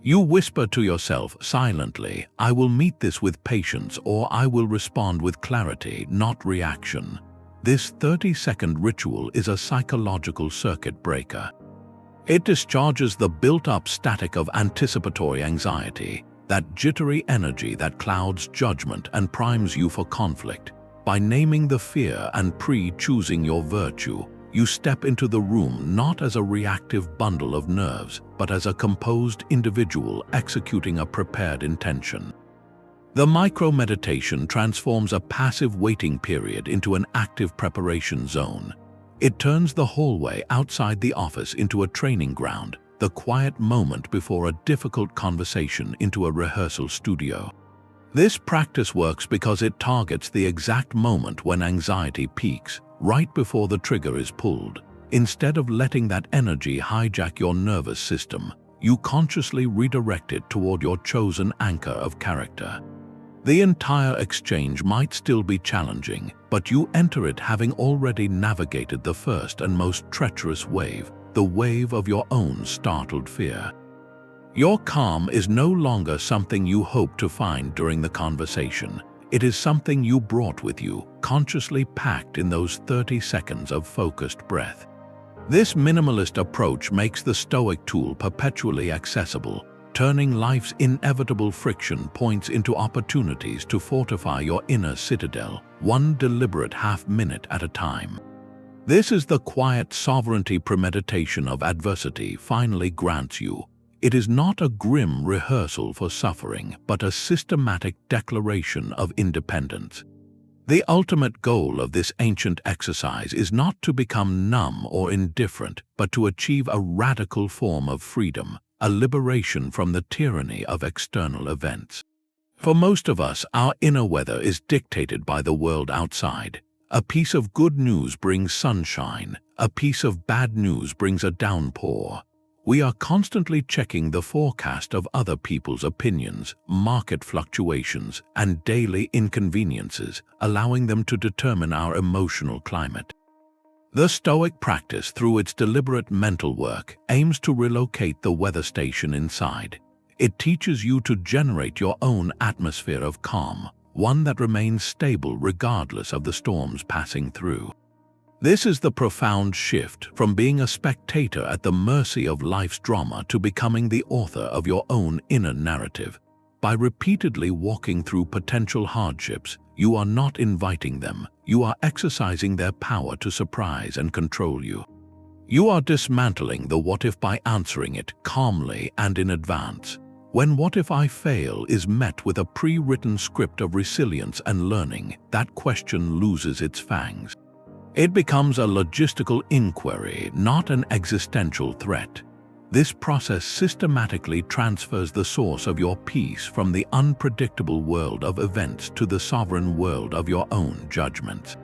A: You whisper to yourself silently, "I will meet this with patience," or "I will respond with clarity, not reaction." This 30-second ritual is a psychological circuit breaker. It discharges the built-up static of anticipatory anxiety, that jittery energy that clouds judgment and primes you for conflict. By naming the fear and pre-choosing your virtue, you step into the room not as a reactive bundle of nerves, but as a composed individual executing a prepared intention. The micro-meditation transforms a passive waiting period into an active preparation zone. It turns the hallway outside the office into a training ground, the quiet moment before a difficult conversation into a rehearsal studio. This practice works because it targets the exact moment when anxiety peaks, right before the trigger is pulled. Instead of letting that energy hijack your nervous system, you consciously redirect it toward your chosen anchor of character. The entire exchange might still be challenging, but you enter it having already navigated the first and most treacherous wave, the wave of your own startled fear. Your calm is no longer something you hope to find during the conversation. It is something you brought with you, consciously packed in those 30 seconds of focused breath. This minimalist approach makes the Stoic tool perpetually accessible, turning life's inevitable friction points into opportunities to fortify your inner citadel, one deliberate half-minute at a time. This is the quiet sovereignty premeditation of adversity finally grants you. It is not a grim rehearsal for suffering, but a systematic declaration of independence. The ultimate goal of this ancient exercise is not to become numb or indifferent, but to achieve a radical form of freedom, a liberation from the tyranny of external events. For most of us, our inner weather is dictated by the world outside. A piece of good news brings sunshine, a piece of bad news brings a downpour. We are constantly checking the forecast of other people's opinions, market fluctuations, and daily inconveniences, allowing them to determine our emotional climate. The Stoic practice, through its deliberate mental work, aims to relocate the weather station inside. It teaches you to generate your own atmosphere of calm, one that remains stable regardless of the storms passing through. This is the profound shift from being a spectator at the mercy of life's drama to becoming the author of your own inner narrative. By repeatedly walking through potential hardships, you are not inviting them, you are exercising their power to surprise and control you. You are dismantling the what-if by answering it calmly and in advance. When "what if I fail" is met with a pre-written script of resilience and learning, that question loses its fangs. It becomes a logistical inquiry, not an existential threat. This process systematically transfers the source of your peace from the unpredictable world of events to the sovereign world of your own judgments.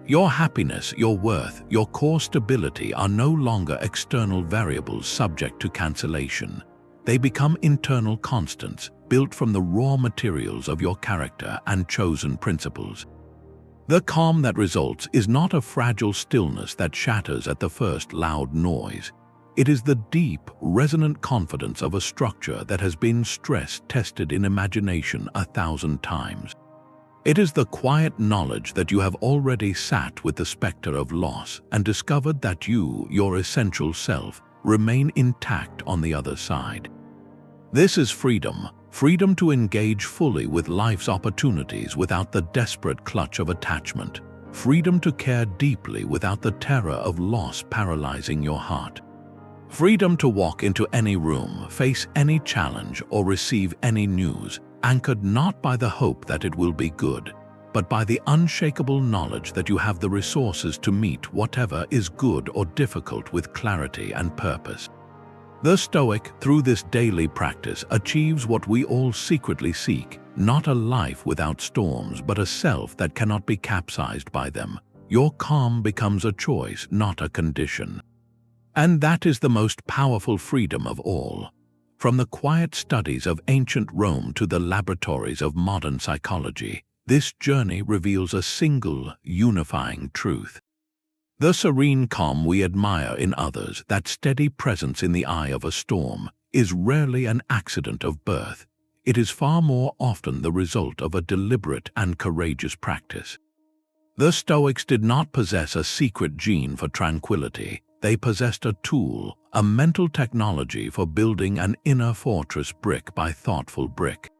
A: Your happiness, your worth, your core stability are no longer external variables subject to cancellation. They become internal constants, built from the raw materials of your character and chosen principles. The calm that results is not a fragile stillness that shatters at the first loud noise. It is the deep, resonant confidence of a structure that has been stress-tested in imagination 1,000 times. It is the quiet knowledge that you have already sat with the specter of loss and discovered that you, your essential self, remain intact on the other side. This is freedom, freedom to engage fully with life's opportunities without the desperate clutch of attachment, freedom to care deeply without the terror of loss paralyzing your heart. Freedom to walk into any room, face any challenge, or receive any news, anchored not by the hope that it will be good, but by the unshakable knowledge that you have the resources to meet whatever is good or difficult with clarity and purpose. The Stoic, through this daily practice, achieves what we all secretly seek, not a life without storms, but a self that cannot be capsized by them. Your calm becomes a choice, not a condition. And that is the most powerful freedom of all. From the quiet studies of ancient Rome to the laboratories of modern psychology, this journey reveals a single, unifying truth. The serene calm we admire in others, that steady presence in the eye of a storm, is rarely an accident of birth. It is far more often the result of a deliberate and courageous practice. The Stoics did not possess a secret gene for tranquility. They possessed a tool, a mental technology for building an inner fortress brick by thoughtful brick.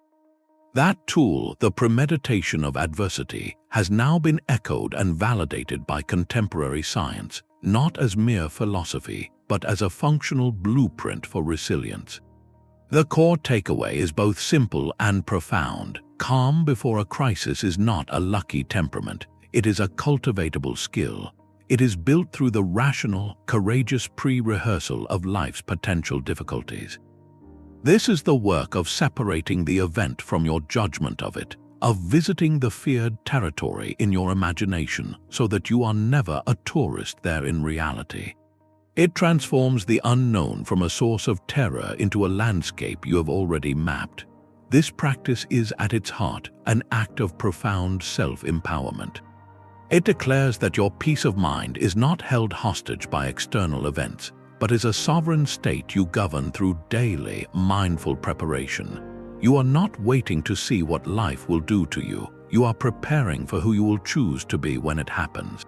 A: That tool, the premeditation of adversity, has now been echoed and validated by contemporary science, not as mere philosophy, but as a functional blueprint for resilience. The core takeaway is both simple and profound. Calm before a crisis is not a lucky temperament. It is a cultivatable skill. It is built through the rational, courageous pre-rehearsal of life's potential difficulties. This is the work of separating the event from your judgment of it, of visiting the feared territory in your imagination so that you are never a tourist there in reality. It transforms the unknown from a source of terror into a landscape you have already mapped. This practice is at its heart an act of profound self-empowerment. It declares that your peace of mind is not held hostage by external events, but is a sovereign state you govern through daily, mindful preparation. You are not waiting to see what life will do to you. You are preparing for who you will choose to be when it happens.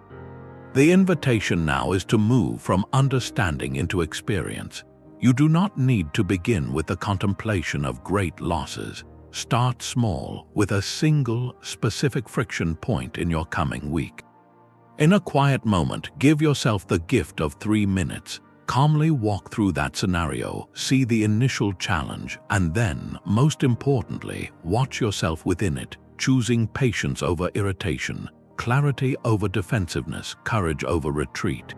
A: The invitation now is to move from understanding into experience. You do not need to begin with the contemplation of great losses. Start small, with a single, specific friction point in your coming week. In a quiet moment, give yourself the gift of 3 minutes. Calmly walk through that scenario, see the initial challenge, and then, most importantly, watch yourself within it, choosing patience over irritation, clarity over defensiveness, courage over retreat.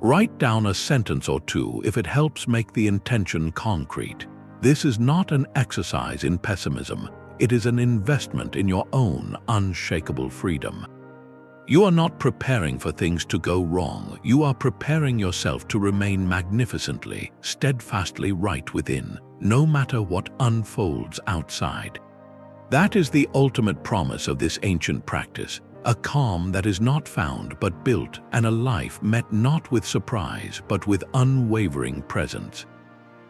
A: Write down a sentence or two if it helps make the intention concrete. This is not an exercise in pessimism. It is an investment in your own unshakable freedom. You are not preparing for things to go wrong. You are preparing yourself to remain magnificently, steadfastly right within, no matter what unfolds outside. That is the ultimate promise of this ancient practice, a calm that is not found but built, and a life met not with surprise but with unwavering presence.